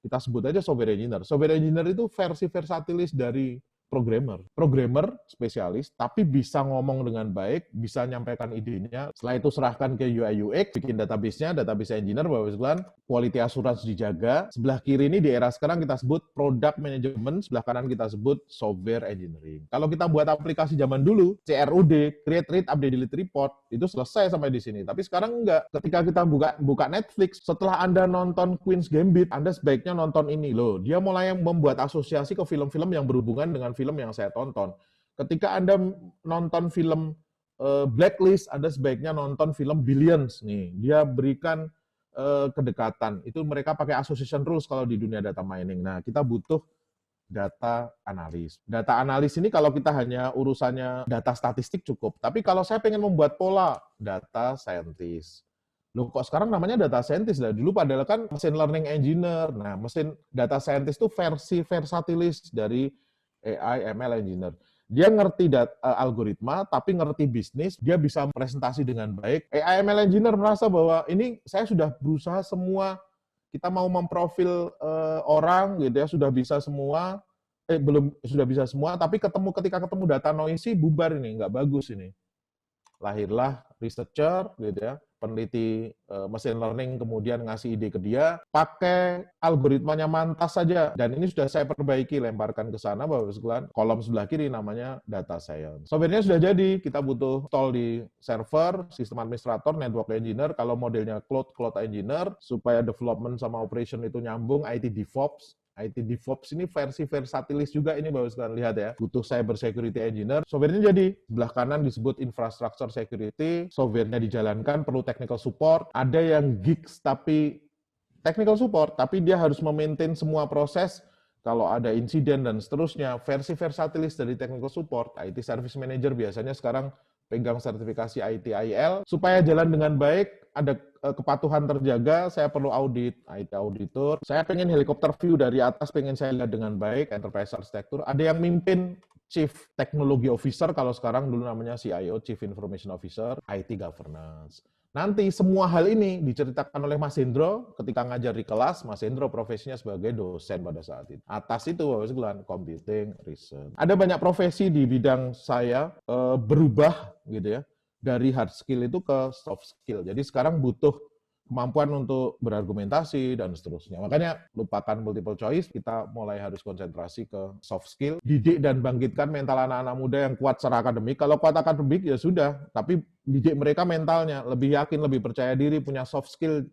Kita sebut aja software engineer. Software engineer itu versi versatilis dari programmer spesialis, tapi bisa ngomong dengan baik, bisa nyampaikan idenya. Setelah itu serahkan ke UI UX, bikin database-nya, database engineer, Bapak sekalian, quality assurance dijaga. Sebelah kiri ini di era sekarang kita sebut product management, sebelah kanan kita sebut software engineering. Kalau kita buat aplikasi zaman dulu, CRUD, create, read, update, delete, report, itu selesai sampai di sini. Tapi sekarang enggak. Ketika kita buka Netflix, setelah Anda nonton Queen's Gambit, Anda sebaiknya nonton ini loh. Dia mulai membuat asosiasi ke film-film yang berhubungan dengan film yang saya tonton. Ketika Anda nonton film Blacklist, Anda sebaiknya nonton film Billions nih. Dia berikan kedekatan. Itu mereka pakai association rules kalau di dunia data mining. Nah, kita butuh data analis. Data analis ini kalau kita hanya urusannya data statistik cukup. Tapi kalau saya pengen membuat pola, data scientist. Loh kok sekarang namanya data scientist lah. Dulu padahal kan machine learning engineer. Nah, mesin data scientist itu versi versatilis dari AI ML engineer. Dia ngerti algoritma, tapi ngerti bisnis, dia bisa presentasi dengan baik. AI ML engineer merasa bahwa ini saya sudah berusaha semua, kita mau memprofil orang gitu ya, sudah bisa semua, belum sudah bisa semua, tapi ketika ketemu data noisy, bubar ini, nggak bagus ini. Lahirlah researcher gitu ya, peneliti machine learning, kemudian ngasih ide ke dia, pakai algoritmanya mantas saja, dan ini sudah saya perbaiki, lemparkan ke sana, Bapak sekalian, kolom sebelah kiri namanya data science. Software-nya sudah jadi, kita butuh install di server, sistem administrator, network engineer, kalau modelnya cloud engineer, supaya development sama operation itu nyambung, IT DevOps. IT DevOps ini versi versatilis juga ini Bapak sekalian, lihat ya. Butuh cyber security engineer. Software-nya jadi. Sebelah kanan disebut infrastructure security. Software-nya dijalankan, perlu technical support. Ada yang gigs tapi technical support, tapi dia harus memaintain semua proses. Kalau ada insiden dan seterusnya, versi versatilis dari technical support, IT service manager biasanya sekarang pegang sertifikasi ITIL, supaya jalan dengan baik, ada kepatuhan terjaga, saya perlu audit, IT auditor, saya pengen helikopter view dari atas, pengen saya lihat dengan baik, enterprise architecture, ada yang mimpin Chief Technology Officer, kalau sekarang dulu namanya CIO, Chief Information Officer, IT Governance. Nanti semua hal ini diceritakan oleh Mas Hendro ketika ngajar di kelas. Mas Hendro profesinya sebagai dosen pada saat itu. Atas itu Bapak sekalian, computing, research. Ada banyak profesi di bidang saya berubah gitu ya, dari hard skill itu ke soft skill. Jadi sekarang butuh kemampuan untuk berargumentasi dan seterusnya. Makanya lupakan multiple choice, kita mulai harus konsentrasi ke soft skill, didik dan bangkitkan mental anak-anak muda yang kuat secara akademik. Kalau kuat akademik ya sudah, tapi didik mereka mentalnya, lebih yakin, lebih percaya diri, punya soft skill,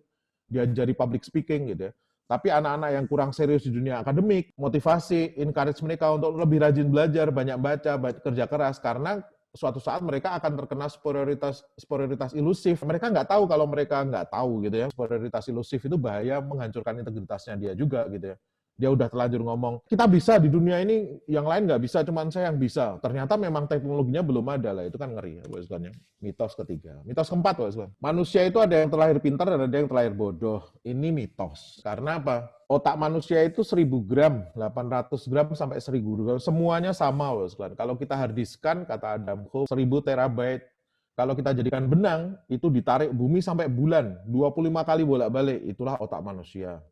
diajari public speaking gitu ya. Tapi anak-anak yang kurang serius di dunia akademik, motivasi, encourage mereka untuk lebih rajin belajar, banyak baca, kerja keras, karena suatu saat mereka akan terkena superioritas ilusif. Mereka nggak tahu kalau mereka nggak tahu gitu ya. Superioritas ilusif itu bahaya, menghancurkan integritasnya dia juga gitu ya. Dia udah terlanjur ngomong, kita bisa di dunia ini, yang lain nggak bisa, cuman saya yang bisa. Ternyata memang teknologinya belum ada lah, itu kan ngeri ya, Bapak. Mitos ketiga. Mitos keempat, Bapak. Manusia itu ada yang terlahir pintar dan ada yang terlahir bodoh. Ini mitos. Karena apa? Otak manusia itu 1000 gram, 800 gram sampai 1000 gram. Semuanya sama, Bapak. Kalau kita hardiskan, kata Adam Howe, 1000 terabyte. Kalau kita jadikan benang, itu ditarik bumi sampai bulan. 25 kali bolak-balik. Itulah otak manusia.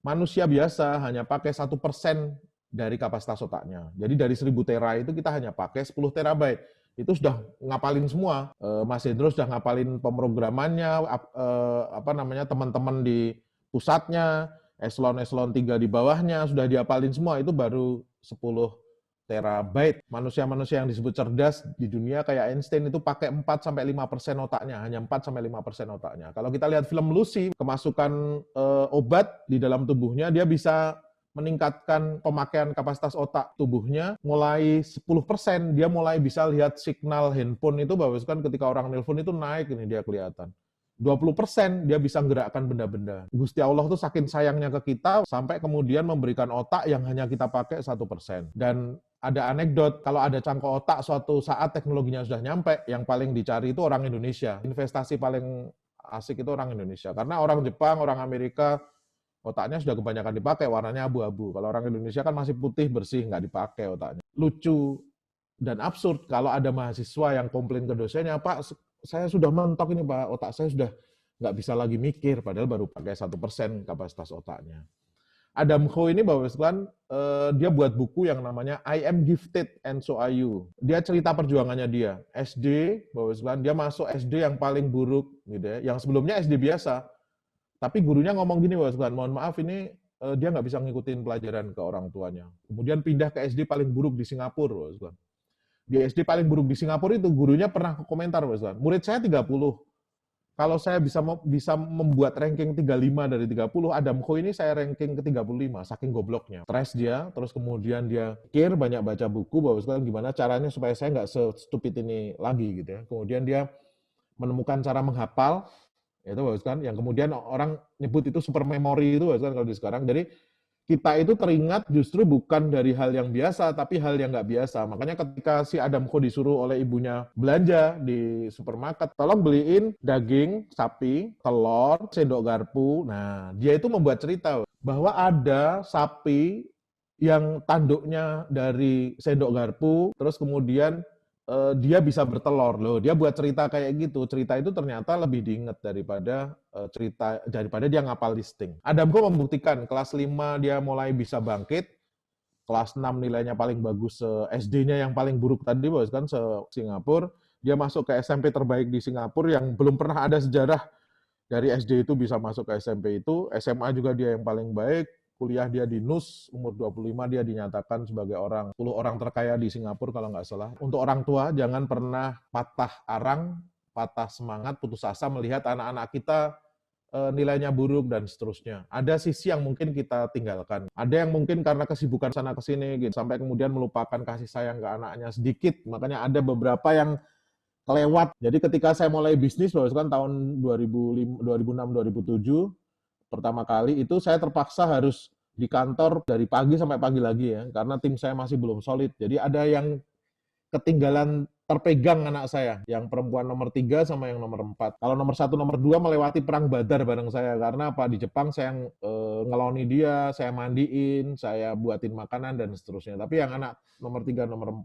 Manusia biasa hanya pakai 1% dari kapasitas otaknya. Jadi dari 1000 tera itu kita hanya pakai 10 terabyte. Itu sudah ngapalin semua. Mas Hendro sudah ngapalin pemrogramannya, teman-teman di pusatnya, eselon 3 di bawahnya, sudah diapalin semua. Itu baru 10 terabyte. Manusia-manusia yang disebut cerdas di dunia kayak Einstein itu pakai 4-5% otaknya, hanya 4-5% otaknya. Kalau kita lihat film Lucy, kemasukan obat di dalam tubuhnya, dia bisa meningkatkan pemakaian kapasitas otak tubuhnya mulai 10%, dia mulai bisa lihat signal handphone itu, Bapak kan ketika orang nelpon itu naik, ini dia kelihatan. 20% dia bisa menggerakkan benda-benda. Gusti Allah tuh saking sayangnya ke kita sampai kemudian memberikan otak yang hanya kita pakai 1%. Dan ada anekdot, kalau ada cangkok otak suatu saat teknologinya sudah nyampe, yang paling dicari itu orang Indonesia. Investasi paling asik itu orang Indonesia. Karena orang Jepang, orang Amerika, otaknya sudah kebanyakan dipakai, warnanya abu-abu. Kalau orang Indonesia kan masih putih, bersih, nggak dipakai otaknya. Lucu dan absurd kalau ada mahasiswa yang komplain ke dosennya, Pak, saya sudah mentok ini Pak, otak saya sudah nggak bisa lagi mikir, padahal baru pakai 1% kapasitas otaknya. Adam Howe ini Bapak sekalian dia buat buku yang namanya I Am Gifted and So Are You. Dia cerita perjuangannya dia. SD, Bapak sekalian, dia masuk SD yang paling buruk gitu ya. Yang sebelumnya SD biasa. Tapi gurunya ngomong gini, Bapak sekalian, mohon maaf ini dia nggak bisa ngikutin pelajaran ke orang tuanya. Kemudian pindah ke SD paling buruk di Singapura, Bapak sekalian. Di SD paling buruk di Singapura itu gurunya pernah komentar, Bapak sekalian, murid saya 30. Kalau saya bisa membuat ranking 35 dari 30, Adam Khoo ini saya ranking ke 35, saking gobloknya. Stres dia, terus kemudian dia pikir, banyak baca buku, bahwa sekarang gimana caranya supaya saya nggak se-stupid ini lagi gitu ya. Kemudian dia menemukan cara menghafal, itu bagus kan, yang kemudian orang nyebut itu super memory itu bagus kan kalau di sekarang. Jadi kita itu teringat justru bukan dari hal yang biasa, tapi hal yang nggak biasa. Makanya ketika si Adam Khoo disuruh oleh ibunya belanja di supermarket, tolong beliin daging sapi, telur, sendok garpu. Nah, dia itu membuat cerita bahwa ada sapi yang tanduknya dari sendok garpu, terus kemudian dia bisa bertelur loh. Dia buat cerita kayak gitu. Cerita itu ternyata lebih diingat daripada daripada dia ngapal listing. Adam Khoo membuktikan kelas 5 dia mulai bisa bangkit. Kelas 6 nilainya paling bagus, SD-nya yang paling buruk tadi bos kan Singapura. Dia masuk ke SMP terbaik di Singapura yang belum pernah ada sejarah dari SD itu bisa masuk ke SMP itu. SMA juga dia yang paling baik. Kuliah dia di NUS, umur 25 dia dinyatakan sebagai 10 orang terkaya di Singapura kalau nggak salah. Untuk orang tua, jangan pernah patah arang, patah semangat, putus asa melihat anak-anak kita nilainya buruk dan seterusnya. Ada sisi yang mungkin kita tinggalkan. Ada yang mungkin karena kesibukan sana kesini gitu, sampai kemudian melupakan kasih sayang ke anaknya sedikit. Makanya ada beberapa yang kelewat. Jadi ketika saya mulai bisnis, bahkan tahun 2006-2007, pertama kali itu saya terpaksa harus di kantor dari pagi sampai pagi lagi ya, karena tim saya masih belum solid. Jadi ada yang ketinggalan terpegang anak saya, yang perempuan nomor 3 sama yang nomor 4. Kalau nomor 1, nomor 2 melewati perang Badar bareng saya, karena apa, di Jepang saya ngeloni dia, saya mandiin, saya buatin makanan dan seterusnya. Tapi yang anak nomor 3, nomor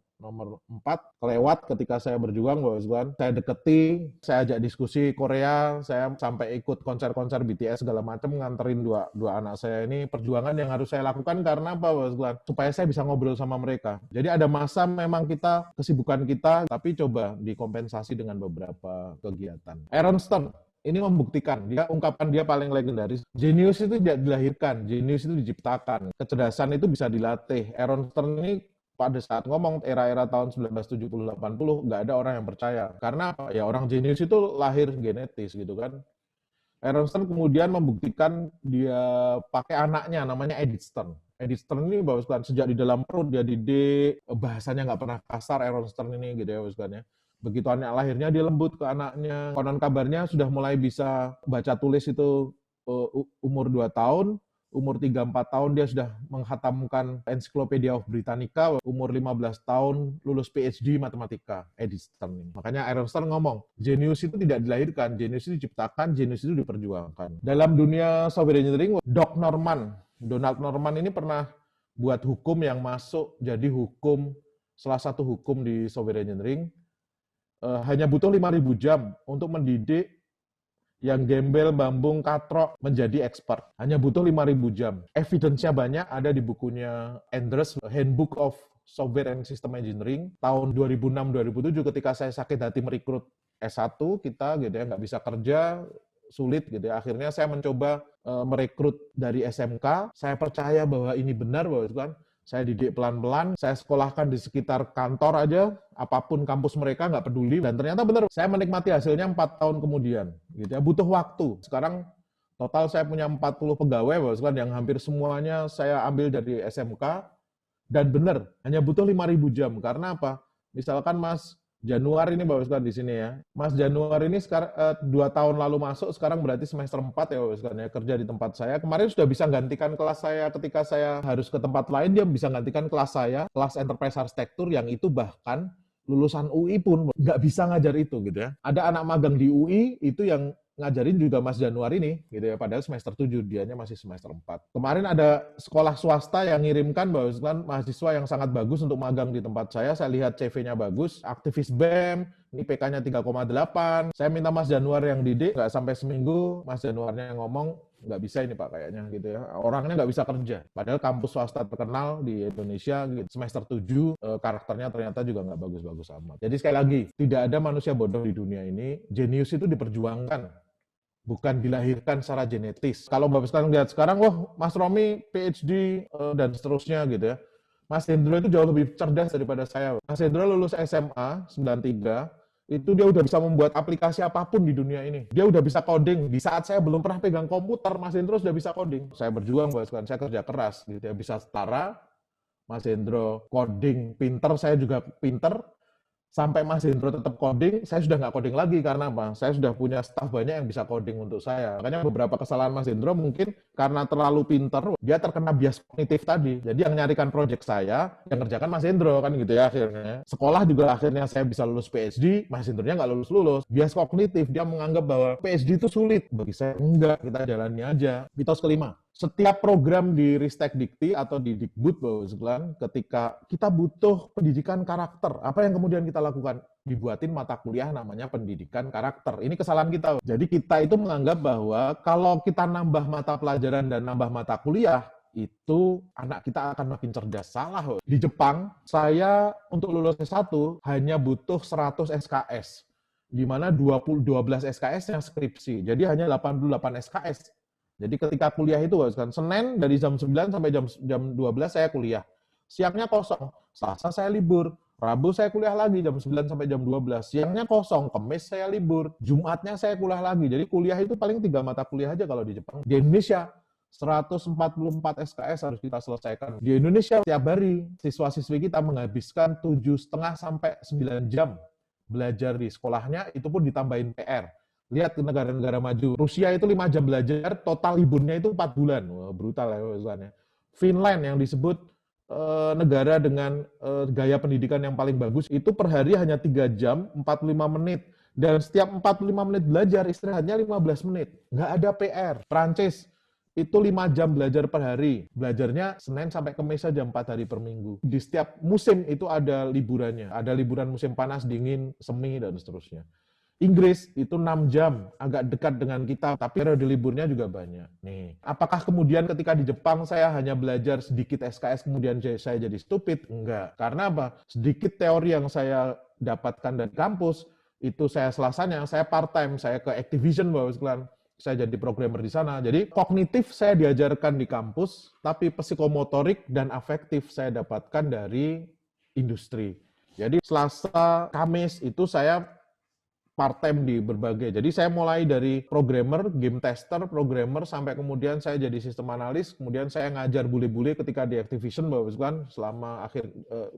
4 kelewat ketika saya berjuang, saya deketi, saya ajak diskusi Korea, saya sampai ikut konser-konser BTS segala macam, nganterin dua anak saya ini. Perjuangan yang harus saya lakukan karena apa, supaya saya bisa ngobrol sama mereka. Jadi ada masa memang kita, kesibukan kita, tapi coba dikompensasi dengan beberapa kegiatan. Aaron Stern ini membuktikan, dia ungkapan dia paling legendaris, genius itu tidak dilahirkan, genius itu diciptakan. Kecerdasan itu bisa dilatih. Aaron Stern ini pada saat ngomong era-era tahun 1970-80, nggak ada orang yang percaya. Karena apa? Ya orang jenius itu lahir genetis gitu kan. Aaron Stern kemudian membuktikan dia pakai anaknya, namanya Edith Stern. Edith Stern ini bagus kan, sejak di dalam perut dia didik, bahasanya nggak pernah kasar Aaron Stern ini gitu ya bagus kan ya. Begitu anak lahirnya dia lembut ke anaknya. Konon kabarnya sudah mulai bisa baca tulis itu umur 2 tahun. Umur 3-4 tahun dia sudah menghatamkan Encyclopedia of Britannica, umur 15 tahun lulus PhD matematika, Edith Stern ini. Makanya Aaron Stern ngomong, genius itu tidak dilahirkan, genius itu diciptakan, genius itu diperjuangkan. Dalam dunia software engineering, Donald Norman ini pernah buat hukum yang masuk jadi hukum, salah satu hukum di software engineering, hanya butuh 5.000 jam untuk mendidik yang gembel, bambung, katrok menjadi expert. Hanya butuh 5.000 jam. Evidence-nya banyak, ada di bukunya Andrews, Handbook of Software and System Engineering, tahun 2006-2007 ketika saya sakit hati merekrut S1, kita gitu ya, nggak bisa kerja, sulit gitu ya. Akhirnya saya mencoba merekrut dari SMK, saya percaya bahwa ini benar, bahwa kan saya didik pelan-pelan, saya sekolahkan di sekitar kantor aja, apapun kampus mereka nggak peduli, dan ternyata benar, saya menikmati hasilnya 4 tahun kemudian, gitu ya, butuh waktu. Sekarang total saya punya 40 pegawai, yang hampir semuanya saya ambil dari SMK, dan benar, hanya butuh 5.000 jam, karena apa? Misalkan Mas Januar ini Bapak Sekalian di sini ya. Mas Januar ini sekarang 2 tahun lalu masuk, sekarang berarti semester 4 ya Bapak Sekalian ya, kerja di tempat saya. Kemarin sudah bisa gantikan kelas saya ketika saya harus ke tempat lain, dia bisa gantikan kelas saya, kelas Enterprise Architecture yang itu bahkan lulusan UI pun nggak bisa ngajar itu gitu ya. Ada anak magang di UI itu yang ngajarin juga Mas Januar ini gitu ya, padahal semester 7, dianya masih semester 4. Kemarin ada sekolah swasta yang ngirimkan bahwa mahasiswa yang sangat bagus untuk magang di tempat saya lihat CV-nya bagus, aktivis BEM, ini PK-nya 3,8. Saya minta Mas Januar yang didik, nggak sampai seminggu Mas Januarnya ngomong, nggak bisa ini Pak kayaknya gitu ya. Orangnya nggak bisa kerja. Padahal kampus swasta terkenal di Indonesia gitu. Semester 7 karakternya ternyata juga nggak bagus-bagus amat. Jadi sekali lagi, tidak ada manusia bodoh di dunia ini. Jenius itu diperjuangkan, bukan dilahirkan secara genetis. Kalau Bapak sekarang lihat sekarang, wah Mas Romi PhD dan seterusnya gitu ya. Mas Hendro itu jauh lebih cerdas daripada saya. Mas Hendro lulus SMA 93, itu dia udah bisa membuat aplikasi apapun di dunia ini. Dia udah bisa coding. Di saat saya belum pernah pegang komputer, Mas Hendro sudah bisa coding. Saya berjuang, Mas, kan. Saya kerja keras. Gitu ya. Bisa setara, Mas Hendro coding pinter, saya juga pinter. Sampai Mas Hendro tetap coding, saya sudah nggak coding lagi. Karena apa? Saya sudah punya staff banyak yang bisa coding untuk saya. Makanya beberapa kesalahan Mas Hendro mungkin karena terlalu pinter, dia terkena bias kognitif tadi. Jadi yang nyarikan project saya, yang ngerjakan Mas Hendro, kan gitu ya akhirnya. Sekolah juga akhirnya saya bisa lulus PhD, Mas Hendronya nggak lulus-lulus. Bias kognitif, dia menganggap bahwa PhD itu sulit. Bagi saya, enggak, kita jalani aja. Mitos kelima, setiap program di Ristek Dikti atau di Dikbud, Bapak sekalian, ketika kita butuh pendidikan karakter, apa yang kemudian kita lakukan? Dibuatin mata kuliah namanya pendidikan karakter. Ini kesalahan kita. Jadi kita itu menganggap bahwa kalau kita nambah mata pelajaran dan nambah mata kuliah, itu anak kita akan makin cerdas. Salah. Di Jepang, saya untuk lulus S1 hanya butuh 100 SKS, di mana 12 SKS yang skripsi. Jadi hanya 88 SKS. Jadi ketika kuliah itu kan Senin dari jam 9 sampai jam 12 saya kuliah. Siangnya kosong. Selasa saya libur. Rabu saya kuliah lagi jam 9 sampai jam 12. Siangnya kosong. Kamis saya libur. Jumatnya saya kuliah lagi. Jadi kuliah itu paling 3 mata kuliah aja kalau di Jepang. Di Indonesia 144 SKS harus kita selesaikan. Di Indonesia tiap hari siswa-siswi kita menghabiskan 7,5 sampai 9 jam belajar di sekolahnya, itu pun ditambahin PR. Lihat ke negara-negara maju. Rusia itu 5 jam belajar, total liburnya itu 4 bulan. Wah, brutal ya misalnya. Finland yang disebut negara dengan gaya pendidikan yang paling bagus, itu per hari hanya 3 jam, 45 menit. Dan setiap 45 menit belajar, istirahatnya 15 menit. Nggak ada PR. Prancis, itu 5 jam belajar per hari. Belajarnya Senin sampai Kamis saja 4 hari per minggu. Di setiap musim itu ada liburannya. Ada liburan musim panas, dingin, semi, dan seterusnya. Inggris itu 6 jam, agak dekat dengan kita, tapi periode liburnya juga banyak. Nih, apakah kemudian ketika di Jepang saya hanya belajar sedikit SKS kemudian saya jadi stupid? Enggak. Karena apa? Sedikit teori yang saya dapatkan dari kampus, itu saya selasanya, saya part-time, saya ke Activision, Bapak sekalian. Saya jadi programmer di sana. Jadi kognitif saya diajarkan di kampus, tapi psikomotorik dan afektif saya dapatkan dari industri. Jadi Selasa, Kamis itu saya part-time di berbagai. Jadi saya mulai dari programmer, game tester, programmer, sampai kemudian saya jadi sistem analis, kemudian saya ngajar bule-bule ketika di Activision, Bapak kan selama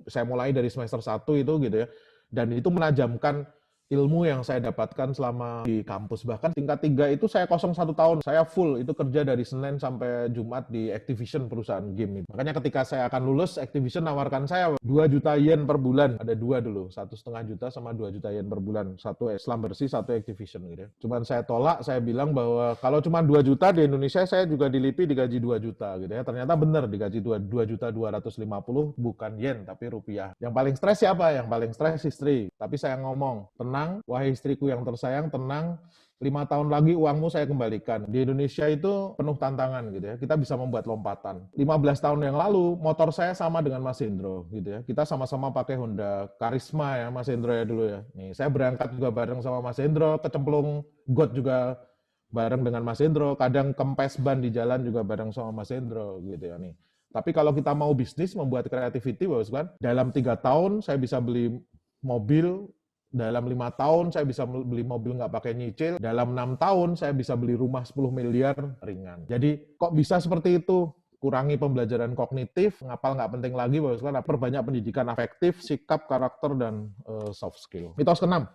saya mulai dari semester 1 itu gitu ya. Dan itu menajamkan ilmu yang saya dapatkan selama di kampus. Bahkan tingkat 3 itu saya kosong 1 tahun. Saya full itu kerja dari Senin sampai Jumat di Activision, perusahaan game itu. Makanya ketika saya akan lulus, Activision nawarkan saya 2 juta yen per bulan. Ada 2 dulu, 1,5 juta sama 2 juta yen per bulan. Satu Islam bersih, satu Activision gitu ya. Cuman saya tolak, saya bilang bahwa kalau cuma 2 juta di Indonesia, saya juga di LIPI digaji 2 juta gitu ya. Ternyata benar digaji 2 juta 250, bukan yen tapi rupiah. Yang paling stres siapa? Yang paling stres istri. Tapi saya ngomong, tenang, wahai istriku yang tersayang, tenang, 5 tahun lagi uangmu saya kembalikan. Di Indonesia itu penuh tantangan gitu ya. Kita bisa membuat lompatan. 15 tahun yang lalu, motor saya sama dengan Mas Hendro gitu ya. Kita sama-sama pakai Honda Karisma ya, Mas Hendro ya dulu ya. Nih, saya berangkat juga bareng sama Mas Hendro, kecemplung got juga bareng dengan Mas Hendro, kadang kempes ban di jalan juga bareng sama Mas Hendro gitu ya nih. Tapi kalau kita mau bisnis, membuat creativity, kan, dalam 3 tahun saya bisa beli mobil, dalam 5 tahun saya bisa beli mobil nggak pakai nyicil, dalam 6 tahun saya bisa beli rumah 10 miliar ringan. Jadi kok bisa seperti itu? Kurangi pembelajaran kognitif, ngapal nggak penting lagi, perbanyak pendidikan afektif, sikap, karakter, dan soft skill. Mitos ke-6.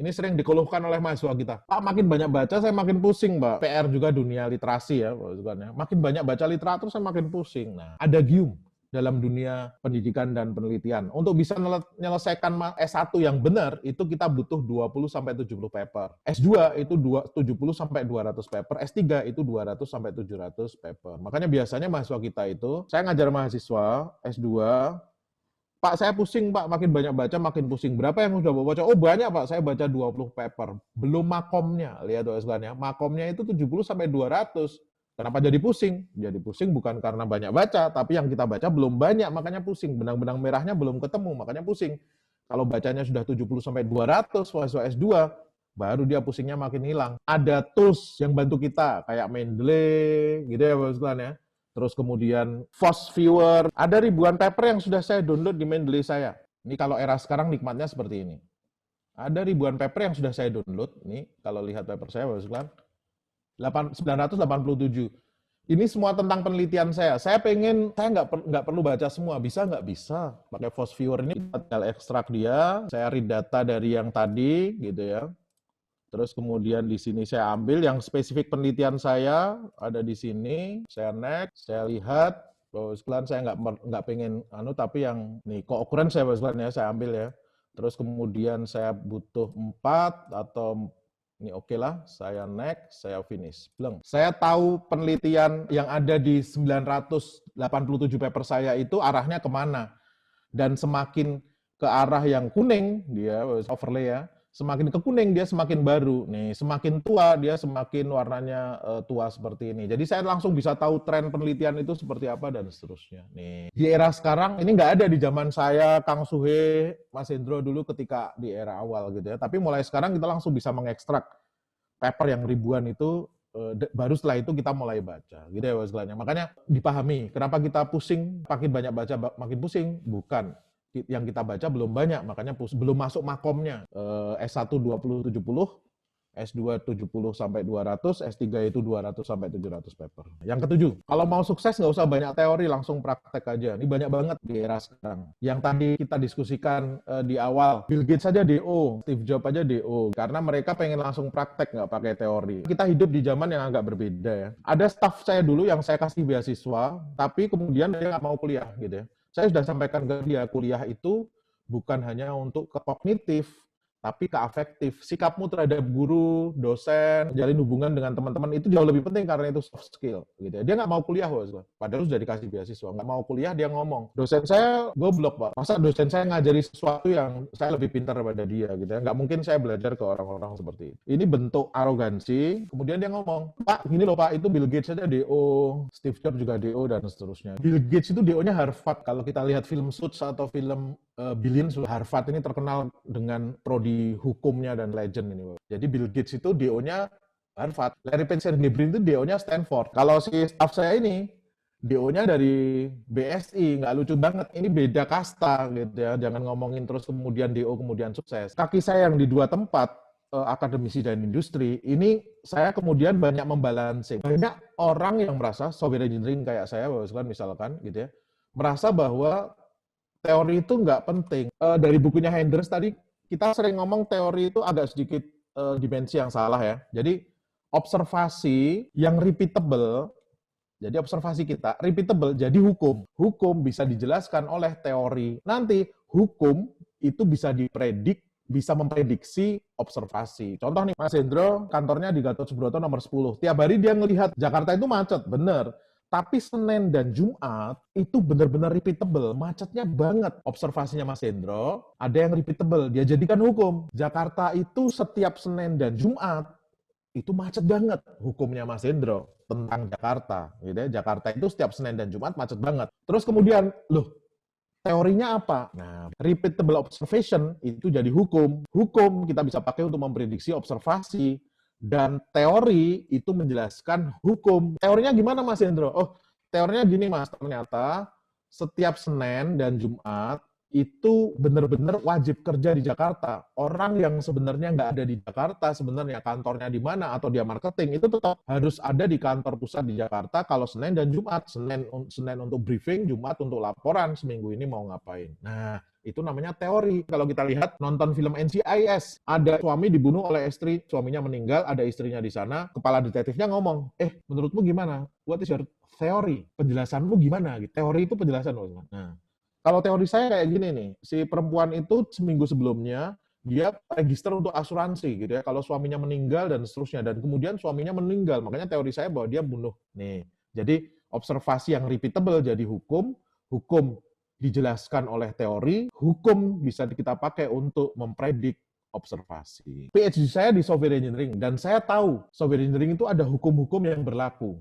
Ini sering dikeluhkan oleh mahasiswa kita. Pak, makin banyak baca, saya makin pusing, Pak. PR juga dunia literasi ya, makin banyak baca literatur, saya makin pusing. Nah, ada gium dalam dunia pendidikan dan penelitian. Untuk bisa menyelesaikan S1 yang benar, itu kita butuh 20-70 paper. S2 itu 70-200 paper. S3 itu 200-700 paper. Makanya biasanya mahasiswa kita itu, saya ngajar mahasiswa S2, Pak, saya pusing, Pak. Makin banyak baca, makin pusing. Berapa yang sudah baca? Oh, banyak, Pak. Saya baca 20 paper. Belum makomnya. Lihat, ya. Makomnya itu 70-200. Kenapa jadi pusing? Jadi pusing bukan karena banyak baca, tapi yang kita baca belum banyak, makanya pusing. Benang-benang merahnya belum ketemu, makanya pusing. Kalau bacanya sudah 70 sampai 200 mahasiswa S2, baru dia pusingnya makin hilang. Ada tools yang bantu kita, kayak Mendeley, gitu ya Bapak sekalian ya. Terus kemudian Fast Viewer, ada ribuan paper yang sudah saya download di Mendeley saya. Ini kalau era sekarang nikmatnya seperti ini. Ada ribuan paper yang sudah saya download, nih kalau lihat paper saya Bapak sekalian, 987. Ini semua tentang penelitian saya. Saya nggak perlu baca semua. Bisa nggak? Bisa. Pakai Fast Viewer ini, tinggal ekstrak dia. Saya read data dari yang tadi, gitu ya. Terus kemudian di sini saya ambil yang spesifik penelitian saya, ada di sini. Saya next, saya lihat. Bahwa sekalian saya nggak pengen, tapi yang, nih, co-occurrence saya sekalian ya, saya ambil ya. Terus kemudian saya butuh 4 atau ini oke lah, saya next, saya finish. Belum. Saya tahu penelitian yang ada di 987 paper saya itu arahnya kemana. Dan semakin ke arah yang kuning, dia overlay ya, semakin ke kuning dia semakin baru. Nih, semakin tua dia semakin warnanya tua seperti ini. Jadi saya langsung bisa tahu tren penelitian itu seperti apa dan seterusnya. Nih, di era sekarang ini nggak ada di zaman saya, Kang Suhe, Mas Hendro dulu ketika di era awal gitu ya. Tapi mulai sekarang kita langsung bisa mengekstrak paper yang ribuan itu, baru setelah itu kita mulai baca gitu ya Bapak. Makanya dipahami kenapa kita pusing, makin banyak baca makin pusing, bukan yang kita baca belum banyak, makanya belum masuk makomnya. S1 20-70, S2 70 sampai 200, S3 itu 200 sampai 700 paper. Yang ketujuh, kalau mau sukses nggak usah banyak teori, langsung praktek aja. Ini banyak banget di era sekarang. Yang tadi kita diskusikan di awal, Bill Gates aja DO, Steve Jobs aja DO, karena mereka pengen langsung praktek, nggak pakai teori. Kita hidup di zaman yang agak berbeda ya. Ada staff saya dulu yang saya kasih beasiswa, tapi kemudian dia nggak mau kuliah gitu ya. Saya sudah sampaikan ke dia, kuliah itu bukan hanya untuk ke kognitif, tapi ke afektif. Sikapmu terhadap guru, dosen, jalin hubungan dengan teman-teman itu jauh lebih penting karena itu soft skill. Gitu ya. Dia nggak mau kuliah, padahal sudah dikasih beasiswa. Nggak mau kuliah, dia ngomong, dosen saya goblok, Pak. Masa dosen saya ngajari sesuatu yang saya lebih pintar daripada dia? Gitu ya. Nggak mungkin saya belajar ke orang-orang seperti itu. Ini bentuk arogansi. Kemudian dia ngomong, Pak, gini loh Pak, itu Bill Gates saja DO, Steve Jobs juga DO, dan seterusnya. Bill Gates itu DO-nya Harvard. Kalau kita lihat film Suits atau film Billions, Harvard ini terkenal dengan prodi hukumnya dan legend ini. Jadi Bill Gates itu DO-nya Harvard. Larry Page and Gabrin itu DO-nya Stanford. Kalau si staff saya ini DO-nya dari BSI, nggak lucu banget. Ini beda kasta gitu ya. Jangan ngomongin terus kemudian DO kemudian sukses. Kaki saya yang di dua tempat, akademisi dan industri, ini saya kemudian banyak membalancing. Banyak orang yang merasa software engineering kayak saya, misalkan gitu ya, merasa bahwa teori itu nggak penting. Dari bukunya Henders tadi, kita sering ngomong teori itu agak sedikit dimensi yang salah ya. Jadi observasi yang repeatable, jadi observasi kita repeatable, jadi hukum. Hukum bisa dijelaskan oleh teori. Nanti hukum itu bisa bisa memprediksi observasi. Contoh nih, Mas Hendro kantornya di Gatot Subroto nomor 10. Tiap hari dia ngelihat Jakarta itu macet, bener. Tapi Senin dan Jumat itu benar-benar repeatable, macetnya banget. Observasinya Mas Hendro, ada yang repeatable, dia jadikan hukum. Jakarta itu setiap Senin dan Jumat itu macet banget. Hukumnya Mas Hendro tentang Jakarta, gitu ya. Jakarta itu setiap Senin dan Jumat macet banget. Terus kemudian, teorinya apa? Nah, repeatable observation itu jadi hukum. Hukum kita bisa pakai untuk memprediksi observasi. Dan teori itu menjelaskan hukum. Teorinya gimana Mas Hendro? Oh, teorinya gini Mas, ternyata setiap Senin dan Jumat itu benar-benar wajib kerja di Jakarta. Orang yang sebenarnya nggak ada di Jakarta, sebenarnya kantornya di mana atau dia marketing, itu tetap harus ada di kantor pusat di Jakarta kalau Senin dan Jumat. Senin untuk briefing, Jumat untuk laporan seminggu ini mau ngapain. Nah, itu namanya teori. Kalau kita lihat nonton film NCIS, ada suami dibunuh oleh istri, suaminya meninggal, ada istrinya di sana, kepala detektifnya ngomong, menurutmu gimana? What is your theory? Penjelasanmu gimana? Teori itu penjelasan. Nah, kalau teori saya kayak gini nih, si perempuan itu seminggu sebelumnya, dia register untuk asuransi gitu ya, kalau suaminya meninggal dan seterusnya, dan kemudian suaminya meninggal, makanya teori saya bahwa dia bunuh. Nih, jadi observasi yang repeatable jadi hukum, hukum dijelaskan oleh teori, hukum bisa kita pakai untuk mempredik observasi. PhD saya di software engineering, dan saya tahu software engineering itu ada hukum-hukum yang berlaku.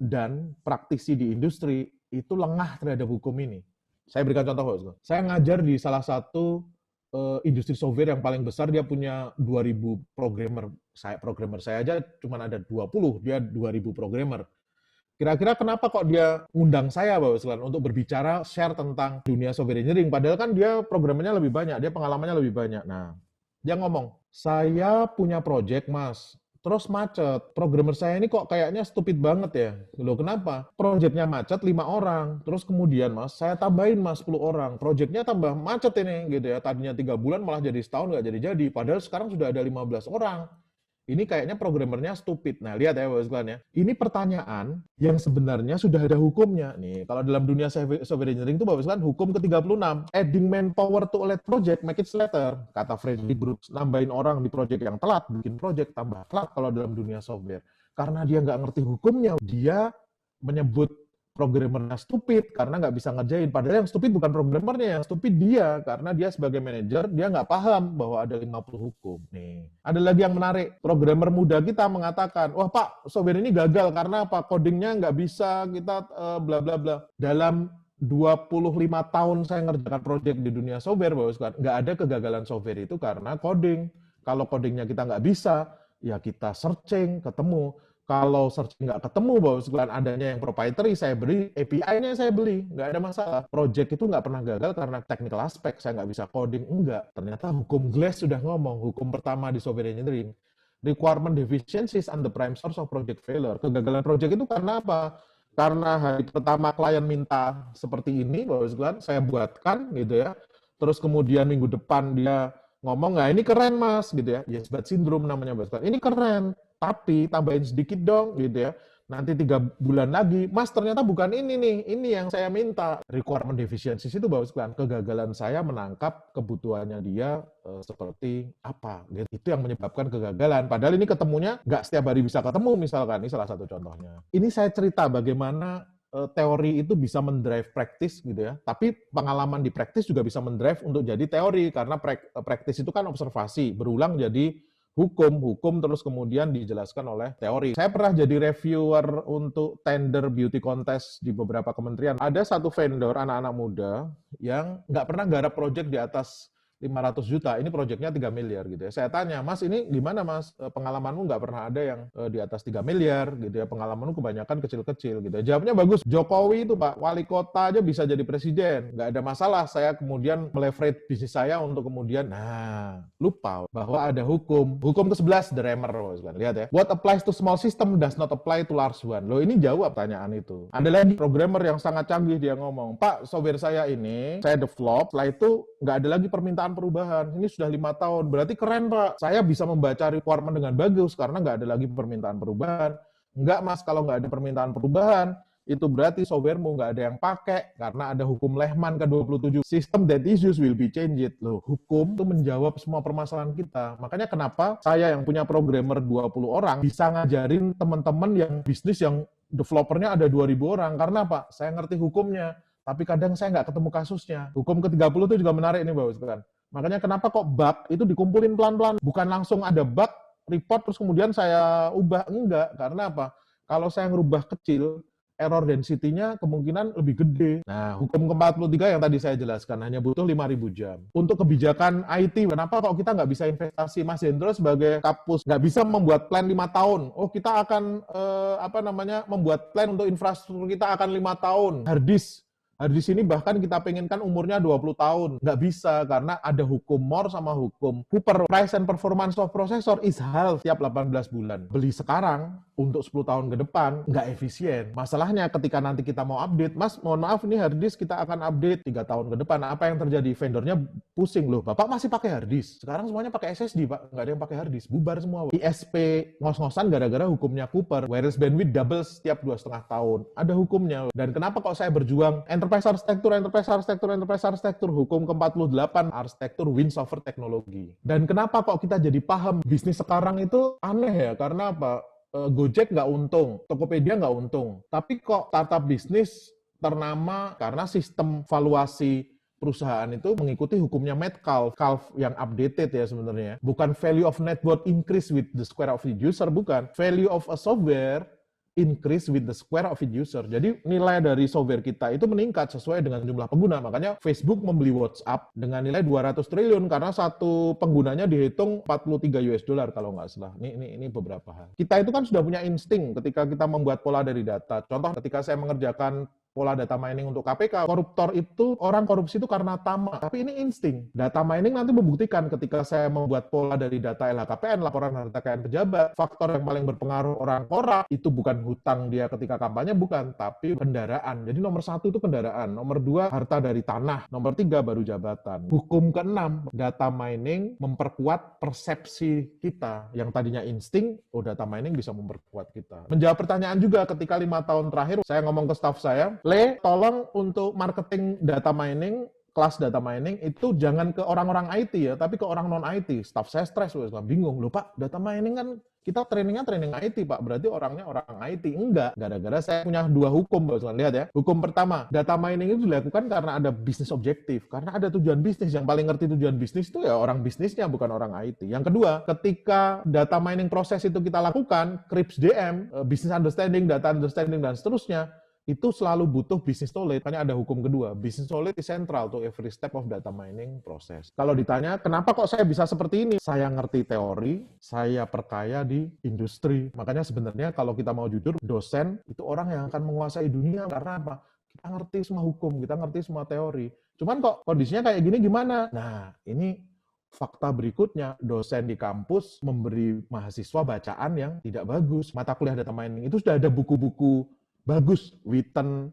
dan praktisi di industri itu lengah terhadap hukum ini. Saya berikan contoh, Bos. Saya ngajar di salah satu industri software yang paling besar, dia punya 2.000 programmer. Programmer saya aja cuma ada 20, dia 2.000 programmer. Kira-kira kenapa kok dia undang saya, Bapak sekalian, untuk berbicara, share tentang dunia software engineering, padahal kan dia programmernya lebih banyak, dia pengalamannya lebih banyak. Nah, dia ngomong, saya punya project, Mas. Terus macet. Programmer saya ini kok kayaknya stupid banget ya. Loh kenapa? Projectnya macet 5 orang. Terus kemudian Mas, saya tambahin Mas 10 orang. Projectnya tambah macet ini gitu ya. Tadinya 3 bulan malah jadi setahun nggak jadi-jadi. Padahal sekarang sudah ada 15 orang. Ini kayaknya programmernya stupid. Nah, lihat ya Bapak sekalian ya. Ini pertanyaan yang sebenarnya sudah ada hukumnya. Nih, kalau dalam dunia software engineering itu Bapak sekalian, hukum ke-36. Adding manpower to a late project, make it later. Kata Freddy Brooks, nambahin orang di project yang telat, bikin project tambah telat kalau dalam dunia software. Karena dia nggak ngerti hukumnya, dia menyebut programmernya stupid karena nggak bisa ngerjain. Padahal yang stupid bukan programmernya, yang stupid dia. Karena dia sebagai manajer, dia nggak paham bahwa ada 50 hukum. Nih, ada lagi yang menarik. Programmer muda kita mengatakan, wah Pak, software ini gagal karena apa? Codingnya nggak bisa, kita bla bla bla. Dalam 25 tahun saya ngerjakan project di dunia software, nggak ada kegagalan software itu karena coding. Kalau codingnya kita nggak bisa, ya kita searching, ketemu. Kalau searching nggak ketemu, Bapak sekalian, adanya yang proprietary, saya beli, API-nya saya beli, nggak ada masalah. Project itu nggak pernah gagal karena technical aspek, saya nggak bisa coding, enggak. Ternyata hukum Glass sudah ngomong, hukum pertama di software engineering, requirement deficiencies and the prime source of project failure. Kegagalan project itu karena apa? Karena hari pertama klien minta seperti ini, Bapak sekalian, saya buatkan gitu ya. Terus kemudian minggu depan dia ngomong, nggak ini keren Mas, gitu ya. Yes, bad syndrome namanya, Bapak sekalian. Ini keren. Tapi tambahin sedikit dong gitu ya. Nanti 3 bulan lagi, Mas ternyata bukan ini nih, ini yang saya minta. Requirement deficiencies itu Bapak sekalian, kegagalan saya menangkap kebutuhannya dia seperti apa. Gitu. Itu yang menyebabkan kegagalan. Padahal ini ketemunya nggak setiap hari bisa ketemu misalkan, ini salah satu contohnya. Ini saya cerita bagaimana teori itu bisa mendrive practice gitu ya. Tapi pengalaman di practice juga bisa mendrive untuk jadi teori, karena practice itu kan observasi, berulang jadi hukum terus kemudian dijelaskan oleh teori. Saya pernah jadi reviewer untuk tender beauty contest di beberapa kementerian. Ada satu vendor anak-anak muda yang nggak pernah garap project di atas 500 juta, ini proyeknya 3 miliar gitu ya. Saya tanya, Mas ini gimana Mas, pengalamanmu nggak pernah ada yang di atas 3 miliar gitu ya, pengalamanmu kebanyakan kecil-kecil gitu ya. Jawabnya bagus, Jokowi itu Pak, wali kota aja bisa jadi presiden, nggak ada masalah. Saya kemudian meleverage bisnis saya untuk kemudian, lupa bahwa ada hukum ke-11, the Remer, lihat ya. What applies to small system does not apply to large one. Loh ini jawab pertanyaan itu. Ada lagi programmer yang sangat canggih, dia ngomong, Pak, software saya ini, saya develop, setelah itu nggak ada lagi permintaan perubahan. Ini sudah 5 tahun. Berarti keren, Pak. Saya bisa membaca requirement dengan bagus karena nggak ada lagi permintaan perubahan. Enggak, Mas. Kalau nggak ada permintaan perubahan, itu berarti softwaremu nggak ada yang pakai karena ada hukum Lehman ke-27. System that issues will be changed. Loh, hukum itu menjawab semua permasalahan kita. Makanya kenapa saya yang punya programmer 20 orang bisa ngajarin teman-teman yang bisnis yang developernya ada 2.000 orang. Karena apa? Saya ngerti hukumnya. Tapi kadang saya nggak ketemu kasusnya. Hukum ke-30 itu juga menarik nih, Bapak sekalian. Makanya kenapa kok bug itu dikumpulin pelan-pelan. Bukan langsung ada bug, report, terus kemudian saya ubah. Enggak. Karena apa? Kalau saya ngerubah kecil, error density-nya kemungkinan lebih gede. Nah, hukum ke-43 yang tadi saya jelaskan, hanya butuh 5.000 jam. Untuk kebijakan IT, kenapa kok kita nggak bisa investasi? Mas Hendro sebagai kapus nggak bisa membuat plan 5 tahun. Oh, kita akan membuat plan untuk infrastruktur kita akan 5 tahun. Di sini bahkan kita pengenkan umurnya 20 tahun. Nggak bisa, karena ada hukum Moore sama hukum Cooper. Price and performance of processor is half tiap 18 bulan. Beli sekarang untuk 10 tahun ke depan, nggak efisien. Masalahnya ketika nanti kita mau update, Mas, mohon maaf, ini hard disk kita akan update 3 tahun ke depan. Apa yang terjadi? Vendornya pusing, loh, Bapak masih pakai hard disk. Sekarang semuanya pakai SSD, Pak. Nggak ada yang pakai hard disk. Bubar semua. ISP ngos-ngosan gara-gara hukumnya Cooper. Wireless bandwidth double setiap 2,5 tahun. Ada hukumnya. Dan kenapa kok saya berjuang enterprise arsitektur, hukum ke-48, arsitektur wins over teknologi. Dan kenapa kok kita jadi paham bisnis sekarang itu aneh ya, karena apa? Gojek nggak untung, Tokopedia nggak untung. Tapi kok startup bisnis ternama karena sistem valuasi perusahaan itu mengikuti hukumnya Metcalfe, yang updated ya sebenarnya. Bukan value of net worth increase with the square of the user, bukan. Value of a software increase with the square of its user. Jadi nilai dari software kita itu meningkat sesuai dengan jumlah pengguna. Makanya Facebook membeli WhatsApp dengan nilai 200 triliun karena satu penggunanya dihitung 43 US dollar kalau nggak salah. Ini beberapa hal. Kita itu kan sudah punya insting ketika kita membuat pola dari data. Contoh ketika saya mengerjakan pola data mining untuk KPK, koruptor itu, orang korupsi itu karena tamak, tapi ini insting. Data mining nanti membuktikan ketika saya membuat pola dari data LHKPN, laporan harta kekayaan pejabat, faktor yang paling berpengaruh orang korup, itu bukan hutang dia ketika kampanye, bukan, tapi kendaraan. Jadi nomor 1 itu kendaraan, nomor 2 harta dari tanah, nomor 3 baru jabatan. Hukum ke-6, data mining memperkuat persepsi kita, yang tadinya insting, data mining bisa memperkuat kita. Menjawab pertanyaan juga ketika 5 tahun terakhir, saya ngomong ke staff saya, Le, tolong untuk marketing data mining, kelas data mining itu jangan ke orang-orang IT ya, tapi ke orang non-IT. Staff saya stres, bingung. Loh Pak, data mining kan kita trainingnya training IT Pak, berarti orangnya orang IT. Enggak, gara-gara saya punya 2 hukum, Bapak lihat ya. Hukum pertama, data mining itu dilakukan karena ada bisnis objektif, karena ada tujuan bisnis. Yang paling ngerti tujuan bisnis itu ya orang bisnisnya, bukan orang IT. Yang kedua, ketika data mining proses itu kita lakukan, CRIPS DM, business understanding, data understanding, dan seterusnya, itu selalu butuh business knowledge. Makanya ada hukum kedua, business knowledge is central to every step of data mining process. Kalau ditanya, kenapa kok saya bisa seperti ini? Saya ngerti teori, saya perkaya di industri. Makanya sebenarnya kalau kita mau jujur, dosen itu orang yang akan menguasai dunia. Karena apa? Kita ngerti semua hukum, kita ngerti semua teori. Cuman kok kondisinya kayak gini gimana? Nah, ini fakta berikutnya, dosen di kampus memberi mahasiswa bacaan yang tidak bagus. Mata kuliah data mining itu sudah ada buku-buku bagus, Witten,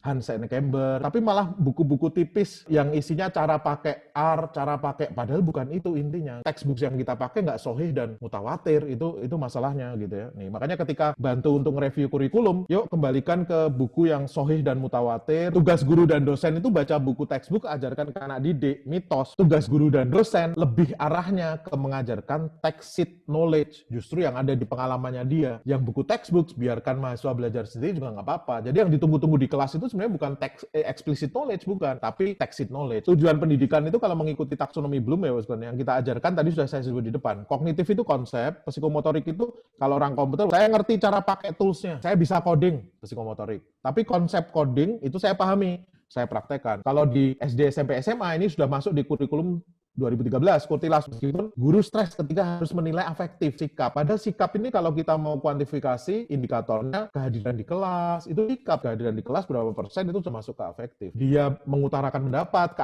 Hans and Camber, tapi malah buku-buku tipis yang isinya cara pakai R, cara pakai, padahal bukan itu intinya. Textbook yang kita pakai nggak sahih dan mutawatir, itu masalahnya gitu ya. Nih, makanya ketika bantu untuk nge-review kurikulum, yuk kembalikan ke buku yang sahih dan mutawatir. Tugas guru dan dosen itu baca buku textbook, ajarkan ke anak didik, mitos. Tugas guru dan dosen lebih arahnya ke mengajarkan text sheet knowledge, justru yang ada di pengalamannya dia. Yang buku textbook, biarkan mahasiswa belajar sendiri juga nggak apa-apa. Jadi yang ditunggu-tunggu di kelas itu sebenarnya bukan explicit knowledge, bukan, tapi text sheet knowledge. Tujuan pendidikan itu kalau mengikuti taksonomi Bloom ya, yang kita ajarkan tadi sudah saya sebut di depan. Kognitif itu konsep, psikomotorik itu kalau orang komputer, saya ngerti cara pakai toolsnya, saya bisa coding psikomotorik. Tapi konsep coding itu saya pahami, saya praktekkan. Kalau di SD, SMP, SMA ini sudah masuk di kurikulum 2013, Kurtilas, meskipun guru stres ketika harus menilai afektif, sikap. Padahal sikap ini kalau kita mau kuantifikasi, indikatornya kehadiran di kelas, itu sikap. Kehadiran di kelas berapa persen itu termasuk ke afektif. Dia mengutarakan pendapat,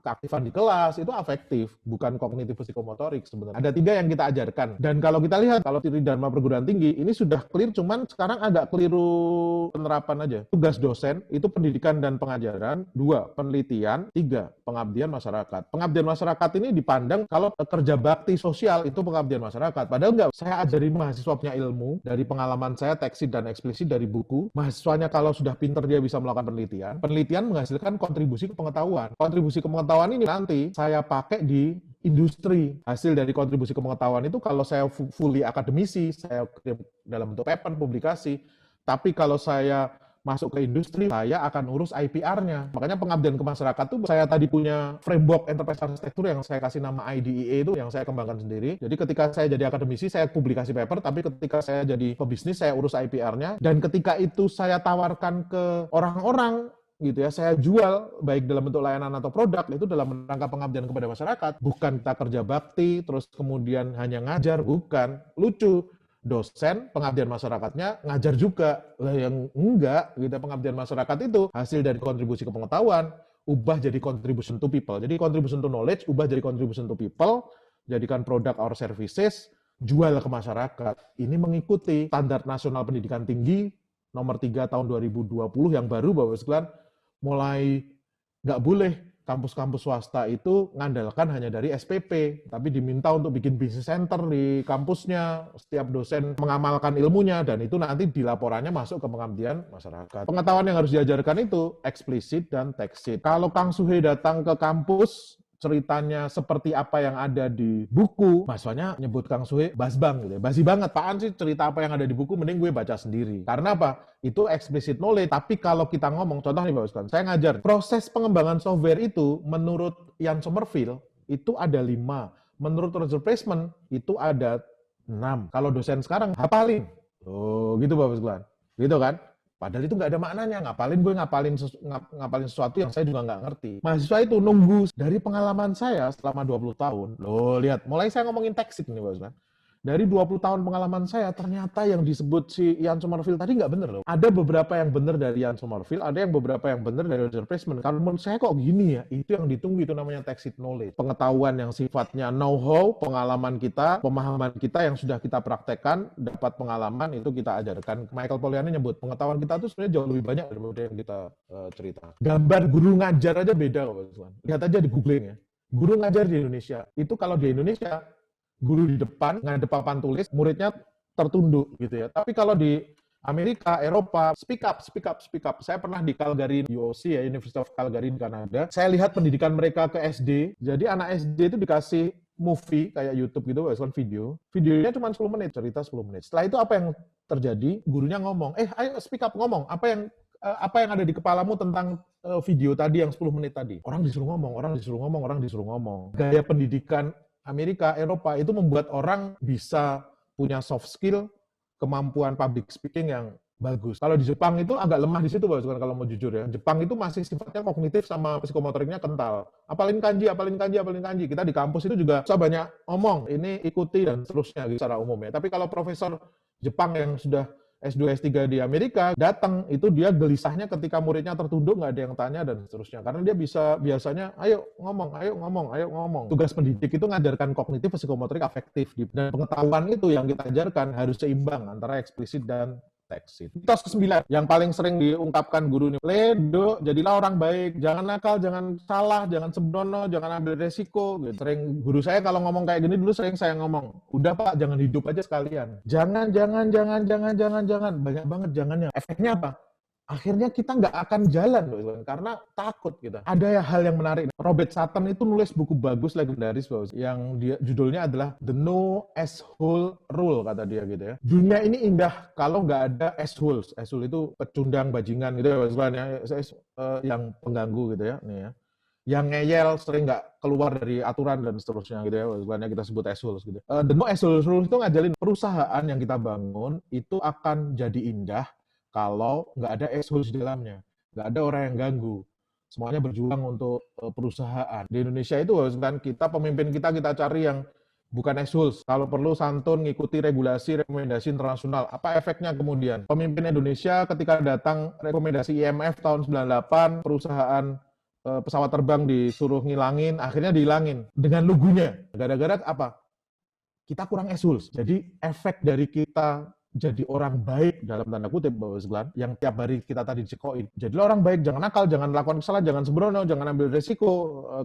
keaktifan di kelas, itu afektif, bukan kognitif psikomotorik sebenarnya. Ada 3 yang kita ajarkan. Dan kalau kita lihat, kalau Tridharma perguruan tinggi, ini sudah clear, cuman sekarang agak keliru penerapan aja. Tugas dosen, itu pendidikan dan pengajaran. 2, penelitian. 3, pengabdian masyarakat. Pengabdian masyarakat ini dipandang kalau kerja bakti sosial itu pengabdian masyarakat. Padahal enggak, saya ajarin mahasiswa punya ilmu dari pengalaman saya tekstil dan eksplisit dari buku. Mahasiswanya kalau sudah pinter dia bisa melakukan penelitian. Penelitian menghasilkan kontribusi ke pengetahuan. Kontribusi ke pengetahuan ini nanti saya pakai di industri. Hasil dari kontribusi ke pengetahuan itu kalau saya fully akademisi, saya kirim dalam bentuk paper, publikasi. Tapi kalau saya masuk ke industri, saya akan urus IPR-nya. Makanya pengabdian ke masyarakat tuh saya tadi punya framework enterprise architecture yang saya kasih nama IDEA itu yang saya kembangkan sendiri. Jadi ketika saya jadi akademisi, saya publikasi paper, tapi ketika saya jadi pebisnis, saya urus IPR-nya. Dan ketika itu saya tawarkan ke orang-orang, gitu ya, saya jual baik dalam bentuk layanan atau produk, itu dalam rangka pengabdian kepada masyarakat. Bukan kita kerja bakti, terus kemudian hanya ngajar, bukan. Lucu. Dosen, pengabdian masyarakatnya ngajar juga. Lah yang enggak, gitu, pengabdian masyarakat itu hasil dari kontribusi ke pengetahuan, ubah jadi contribution to people. Jadi contribution to knowledge, ubah jadi contribution to people, jadikan produk or services, jual ke masyarakat. Ini mengikuti standar nasional pendidikan tinggi nomor 3 tahun 2020 yang baru, Bapak sekalian, mulai nggak boleh kampus-kampus swasta itu ngandalkan hanya dari SPP, tapi diminta untuk bikin business center di kampusnya, setiap dosen mengamalkan ilmunya, dan itu nanti di laporannya masuk ke pengabdian masyarakat. Pengetahuan yang harus diajarkan itu eksplisit dan text sheet. Kalau Kang Suhe datang ke kampus, ceritanya seperti apa yang ada di buku, mahasiswanya nyebut Kang Suhe basbang gitu ya. Basi banget, apaan sih cerita apa yang ada di buku, mending gue baca sendiri. Karena apa? Itu explicit knowledge. Tapi kalau kita ngomong, contoh nih Bapak sekalian, saya ngajar, proses pengembangan software itu menurut Ian Sommerville itu ada 5. Menurut Roger Pressman itu ada 6. Kalau dosen sekarang hafalin Oh, gitu Bapak sekalian. Gitu kan? Padahal itu nggak ada maknanya. Ngapalin sesuatu yang saya juga nggak ngerti. Mahasiswa itu nunggu dari pengalaman saya selama 20 tahun. Loh, lihat. Mulai saya ngomongin teksik nih, Bapak sekalian. Dari 20 tahun pengalaman saya, ternyata yang disebut si Ian Sommerville tadi nggak bener loh. Ada beberapa yang bener dari Ian Sommerville, ada yang beberapa yang bener dari Roger Placement. Kalau menurut saya kok gini ya, itu yang ditunggu, itu namanya tacit knowledge. Pengetahuan yang sifatnya know-how, pengalaman kita, pemahaman kita yang sudah kita praktekkan, dapat pengalaman, itu kita ajarkan. Michael Poliani nyebut, pengetahuan kita tuh sebenarnya jauh lebih banyak daripada yang kita cerita. Gambar guru ngajar aja beda, Pak. Lihat aja di googling ya. Guru ngajar di Indonesia, itu kalau di Indonesia, guru di depan, ngadep papan tulis, muridnya tertunduk gitu ya. Tapi kalau di Amerika, Eropa, speak up, speak up, speak up. Saya pernah di Calgary, UOC ya, University of Calgary di Kanada. Saya lihat pendidikan mereka ke SD. Jadi anak SD itu dikasih movie kayak YouTube gitu, bukan video. Videonya cuma 10 menit, cerita 10 menit. Setelah itu apa yang terjadi? Gurunya ngomong, ayo speak up, ngomong. Apa yang ada di kepalamu tentang video tadi yang 10 menit tadi? Orang disuruh ngomong, orang disuruh ngomong, orang disuruh ngomong. Gaya pendidikan Amerika, Eropa itu membuat orang bisa punya soft skill, kemampuan public speaking yang bagus. Kalau di Jepang itu agak lemah di situ, kalau mau jujur ya. Jepang itu masih sifatnya kognitif sama psikomotoriknya kental. Apalin kanji, apalin kanji, apalin kanji. Kita di kampus itu juga susah banyak ngomong, ini ikuti dan seterusnya gitu, secara umum ya. Tapi kalau profesor Jepang yang sudah S2, S3 di Amerika, datang, itu dia gelisahnya ketika muridnya tertunduk, nggak ada yang tanya, dan seterusnya. Karena dia bisa, biasanya, ayo ngomong, ayo ngomong, ayo ngomong. Tugas pendidik itu ngajarkan kognitif, psikomotorik, afektif. Dan pengetahuan itu yang kita ajarkan harus seimbang antara eksplisit dan teksit. Mitos ke-9, yang paling sering diungkapkan guru ini, Ledo, jadilah orang baik, jangan nakal, jangan salah, jangan sembrono, jangan ambil resiko. Gitu. Sering guru saya kalau ngomong kayak gini, dulu sering saya ngomong, udah Pak, jangan hidup aja sekalian. Jangan. Banyak banget jangannya. Efeknya apa? Akhirnya kita nggak akan jalan loh, karena takut kita. Ada hal yang menarik. Robert Sutton itu nulis buku bagus legendaris yang dia judulnya adalah The No Asshole Rule, kata dia gitu ya. Dunia ini indah kalau nggak ada assholes. Asshole itu pecundang, bajingan gitu ya, yang pengganggu gitu ya. Nih ya. Yang ngeyel, sering nggak keluar dari aturan dan seterusnya gitu ya, sebenarnya kita sebut assholes gitu. The No Asshole Rule itu ngajalin perusahaan yang kita bangun itu akan jadi indah kalau nggak ada assholes di dalamnya, nggak ada orang yang ganggu. Semuanya berjuang untuk perusahaan. Di Indonesia itu kan kita, pemimpin kita cari yang bukan assholes. Kalau perlu santun, ngikuti regulasi, rekomendasi internasional. Apa efeknya kemudian? Pemimpin Indonesia ketika datang rekomendasi IMF tahun 98, perusahaan pesawat terbang disuruh ngilangin, akhirnya dihilangin dengan lugunya. Gara-gara apa? Kita kurang assholes. Jadi efek dari kita jadi orang baik dalam tanda kutip, Bapak sekalian, yang tiap hari kita tadi cekoin. Jadilah orang baik, jangan nakal, jangan lakukan kesalahan, jangan sembrono, jangan ambil resiko,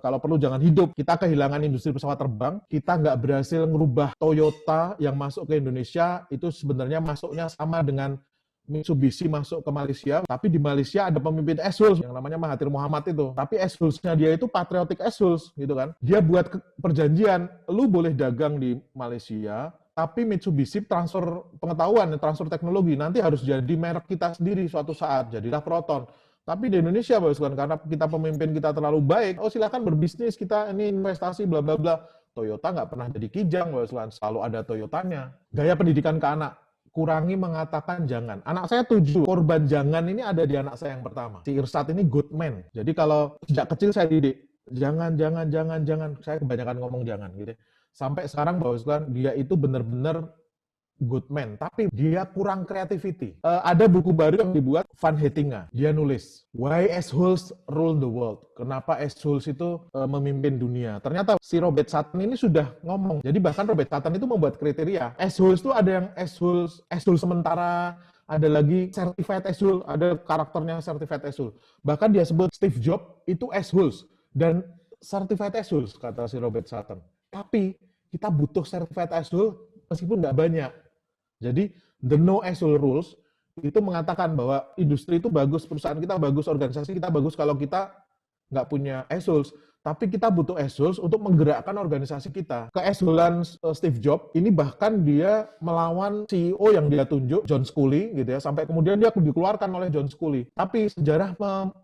kalau perlu jangan hidup. Kita kehilangan industri pesawat terbang, kita nggak berhasil merubah Toyota yang masuk ke Indonesia, itu sebenarnya masuknya sama dengan Mitsubishi masuk ke Malaysia, tapi di Malaysia ada pemimpin assholes yang namanya Mahathir Mohamad itu. Tapi assholes-nya dia itu patriotic assholes, gitu kan. Dia buat perjanjian, lu boleh dagang di Malaysia, tapi Mitsubishi transfer pengetahuan, transfer teknologi, nanti harus jadi merek kita sendiri suatu saat, jadilah Proton. Tapi di Indonesia, karena kita pemimpin kita terlalu baik, silakan berbisnis, kita ini investasi, bla bla bla. Toyota nggak pernah jadi kijang, selalu ada Toyotanya. Gaya pendidikan ke anak, kurangi mengatakan jangan. Anak saya 7, korban jangan ini ada di anak saya yang pertama. Si Irsat ini good man. Jadi kalau sejak kecil saya didik, jangan. Saya kebanyakan ngomong jangan gitu. Sampai sekarang dia itu benar-benar good man, tapi dia kurang creativity. Ada buku baru yang dibuat Van Hettinga. Dia nulis, Why Assholes Rule the World. Kenapa assholes itu memimpin dunia. Ternyata si Robert Sutton ini sudah ngomong. Jadi bahkan Robert Sutton itu membuat kriteria. Assholes itu ada yang assholes sementara, ada lagi certified asshole, ada karakternya certified asshole. Bahkan dia sebut Steve Jobs itu assholes dan certified assholes, kata si Robert Sutton. Tapi kita butuh certified asshole meskipun nggak banyak. Jadi the no asshole rules itu mengatakan bahwa industri itu bagus, perusahaan kita bagus, organisasi kita bagus kalau kita nggak punya assholes. Tapi kita butuh assholes untuk menggerakkan organisasi kita. Keassholean Steve Jobs ini bahkan dia melawan CEO yang dia tunjuk, John Sculley gitu ya, sampai kemudian dia dikeluarkan oleh John Sculley. Tapi sejarah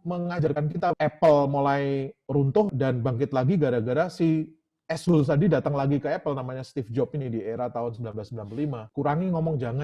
mengajarkan kita Apple mulai runtuh dan bangkit lagi gara-gara si Ashul tadi datang lagi ke Apple, namanya Steve Jobs ini di era tahun 1995. Kurangi ngomong jangan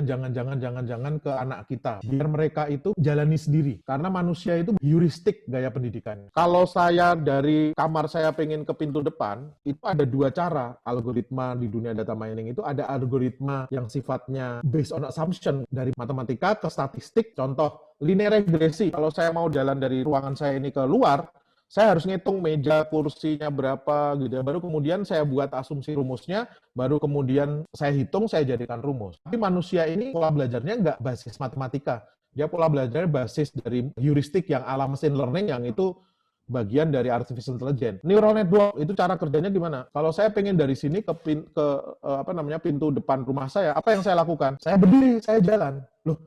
ke anak kita. Biar mereka itu jalani sendiri. Karena manusia itu heuristik gaya pendidikan. Kalau saya dari kamar saya pengen ke pintu depan, itu ada dua cara. Algoritma di dunia data mining itu ada algoritma yang sifatnya based on assumption dari matematika ke statistik. Contoh, linear regresi. Kalau saya mau jalan dari ruangan saya ini ke luar, saya harus ngitung meja, kursinya berapa gitu ya. Baru kemudian saya buat asumsi rumusnya, baru kemudian saya hitung, saya jadikan rumus. Tapi manusia ini pola belajarnya nggak basis matematika. Dia pola belajarnya basis dari heuristik yang ala machine learning, yang itu bagian dari artificial intelligence. Neural network itu cara kerjanya gimana? Kalau saya pengen dari sini ke pintu depan rumah saya, apa yang saya lakukan? Saya berdiri, saya jalan. Loh,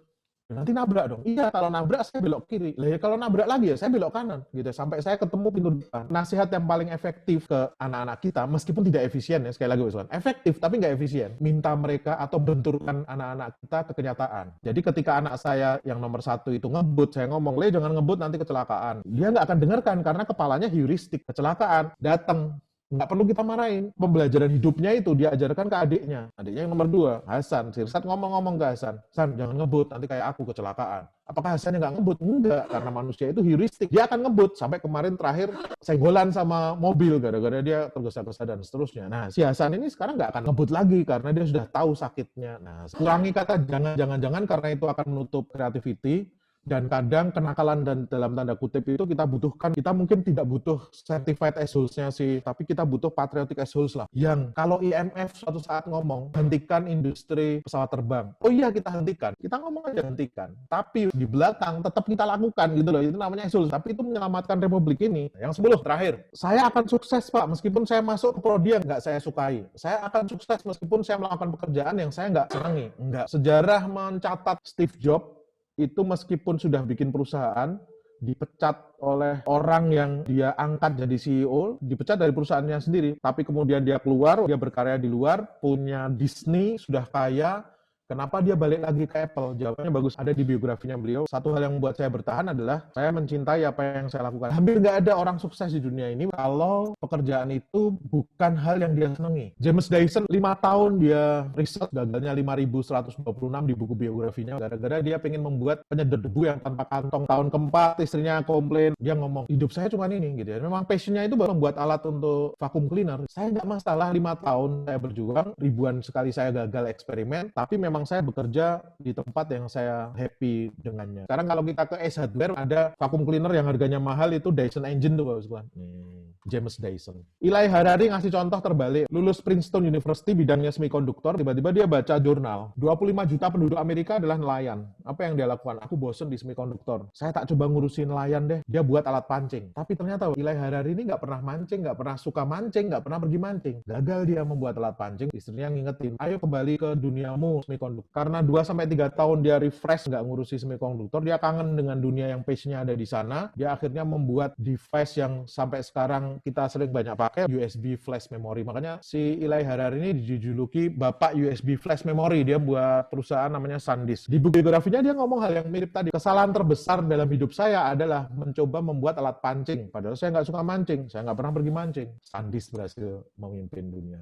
nanti nabrak dong. Iya, kalau nabrak saya belok kiri. Lah ya kalau nabrak lagi ya saya belok kanan gitu sampai saya ketemu pintu depan. Nasihat yang paling efektif ke anak-anak kita, meskipun tidak efisien ya, sekali lagi Ustaz. Efektif tapi nggak efisien. Minta mereka atau benturkan anak-anak kita ke kenyataan. Jadi ketika anak saya yang nomor 1 itu ngebut, saya ngomong, "Le, jangan ngebut nanti kecelakaan." Dia nggak akan dengarkan karena kepalanya heuristik. Kecelakaan datang, nggak perlu kita marahin. Pembelajaran hidupnya itu dia ajarkan ke adiknya. Adiknya yang nomor 2, Hasan. Sirsat ngomong-ngomong ke Hasan, "San, jangan ngebut, nanti kayak aku kecelakaan." Apakah Hasan nggak ngebut? Enggak, karena manusia itu heuristik. Dia akan ngebut. Sampai kemarin terakhir senggolan sama mobil gara-gara dia tergesa-gesa dan seterusnya. Nah, si Hasan ini sekarang nggak akan ngebut lagi karena dia sudah tahu sakitnya. Nah, kurangi kata jangan karena itu akan menutup creativity. Dan kadang kenakalan dan dalam tanda kutip itu kita butuhkan, kita mungkin tidak butuh certified assholes-nya sih, tapi kita butuh patriotic assholes lah. Yang kalau IMF suatu saat ngomong, hentikan industri pesawat terbang. Oh iya kita hentikan, kita ngomong aja hentikan. Tapi di belakang tetap kita lakukan gitu loh, itu namanya assholes. Tapi itu menyelamatkan republik ini. Yang 10, terakhir. Saya akan sukses Pak, meskipun saya masuk ke prodi yang nggak saya sukai. Saya akan sukses meskipun saya melakukan pekerjaan yang saya nggak senangi. Enggak. Sejarah mencatat Steve Jobs itu meskipun sudah bikin perusahaan, dipecat oleh orang yang dia angkat jadi CEO, dipecat dari perusahaannya sendiri, tapi kemudian dia keluar, dia berkarya di luar, punya Disney, sudah kaya. Kenapa dia balik lagi ke Apple? Jawabannya bagus, ada di biografinya beliau. Satu hal yang membuat saya bertahan adalah saya mencintai apa yang saya lakukan. Hampir nggak ada orang sukses di dunia ini kalau pekerjaan itu bukan hal yang dia senangi. James Dyson 5 tahun dia riset, gagalnya 5.126 di buku biografinya. Gara-gara dia pengen membuat penyedot debu yang tanpa kantong. Tahun keempat istrinya komplain, dia ngomong, hidup saya cuma ini gitu ya. Memang passionnya itu baru membuat alat untuk vacuum cleaner. Saya nggak masalah 5 tahun saya berjuang, ribuan sekali saya gagal eksperimen, tapi memang saya bekerja di tempat yang saya happy dengannya. Sekarang kalau kita ke Ace Hardware, ada vacuum cleaner yang harganya mahal, itu Dyson Engine tuh Pak Usman. James Dyson. Eli Harari ngasih contoh terbalik. Lulus Princeton University, bidangnya semikonduktor, tiba-tiba dia baca jurnal. 25 juta penduduk Amerika adalah nelayan. Apa yang dia lakukan? Aku bosen di semikonduktor. Saya tak coba ngurusin nelayan deh. Dia buat alat pancing. Tapi ternyata Eli Harari ini nggak pernah mancing, nggak pernah suka mancing, nggak pernah pergi mancing. Gagal dia membuat alat pancing. Istrinya ngingetin, ayo kembali ke duniamu semikonduktor. Karena 2-3 tahun dia refresh, nggak ngurusi semikonduktor, dia kangen dengan dunia yang passionnya ada di sana. Dia akhirnya membuat device yang sampai sekarang kita sering banyak pakai, USB flash memory. Makanya si Eli Harari ini dijuluki bapak USB flash memory. Dia buat perusahaan namanya SanDisk. Di buku biografinya dia ngomong hal yang mirip tadi. Kesalahan terbesar dalam hidup saya adalah mencoba membuat alat pancing. Padahal saya nggak suka mancing. Saya nggak pernah pergi mancing. SanDisk berhasil memimpin dunia.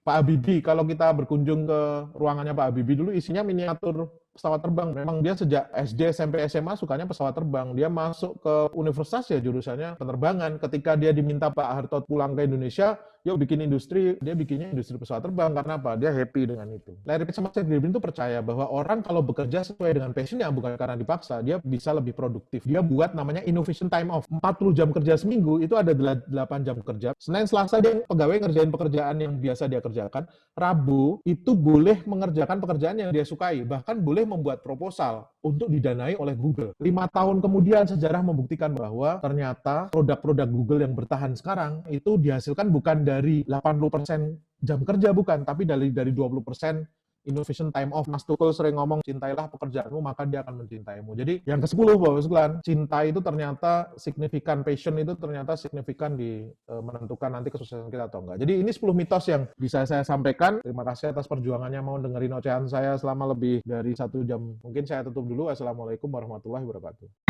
Pak Habibie, kalau kita berkunjung ke ruangannya Pak Habibie dulu, isinya miniatur pesawat terbang. Memang dia sejak SD, SMP, SMA sukanya pesawat terbang. Dia masuk ke universitas ya jurusannya penerbangan. Ketika dia diminta Pak Harto pulang ke Indonesia, yuk bikin industri, dia bikinnya industri pesawat terbang. Karena apa? Dia happy dengan itu. Larry Page sama Sergey Brin itu percaya bahwa orang kalau bekerja sesuai dengan passionnya, bukan karena dipaksa, dia bisa lebih produktif. Dia buat namanya innovation time off. 40 jam kerja seminggu, itu ada 8 jam kerja. Senin, Selasa dia pegawai ngerjain pekerjaan yang biasa dia kerjakan. Rabu itu boleh mengerjakan pekerjaan yang dia sukai. Bahkan boleh membuat proposal untuk didanai oleh Google. 5 tahun kemudian sejarah membuktikan bahwa ternyata produk-produk Google yang bertahan sekarang itu dihasilkan bukan dari 80% jam kerja, bukan, tapi dari 20% innovation time off. Mas Tuchel sering ngomong, cintailah pekerjaanmu maka dia akan mencintaimu. Jadi yang ke-10 Bapak sekalian, cinta itu ternyata signifikan, passion itu ternyata signifikan di menentukan nanti kesuksesan kita atau enggak. Jadi ini 10 mitos yang bisa saya sampaikan. Terima kasih atas perjuangannya mau dengerin ocehan saya selama lebih dari 1 jam. Mungkin saya tutup dulu. Assalamualaikum warahmatullahi wabarakatuh.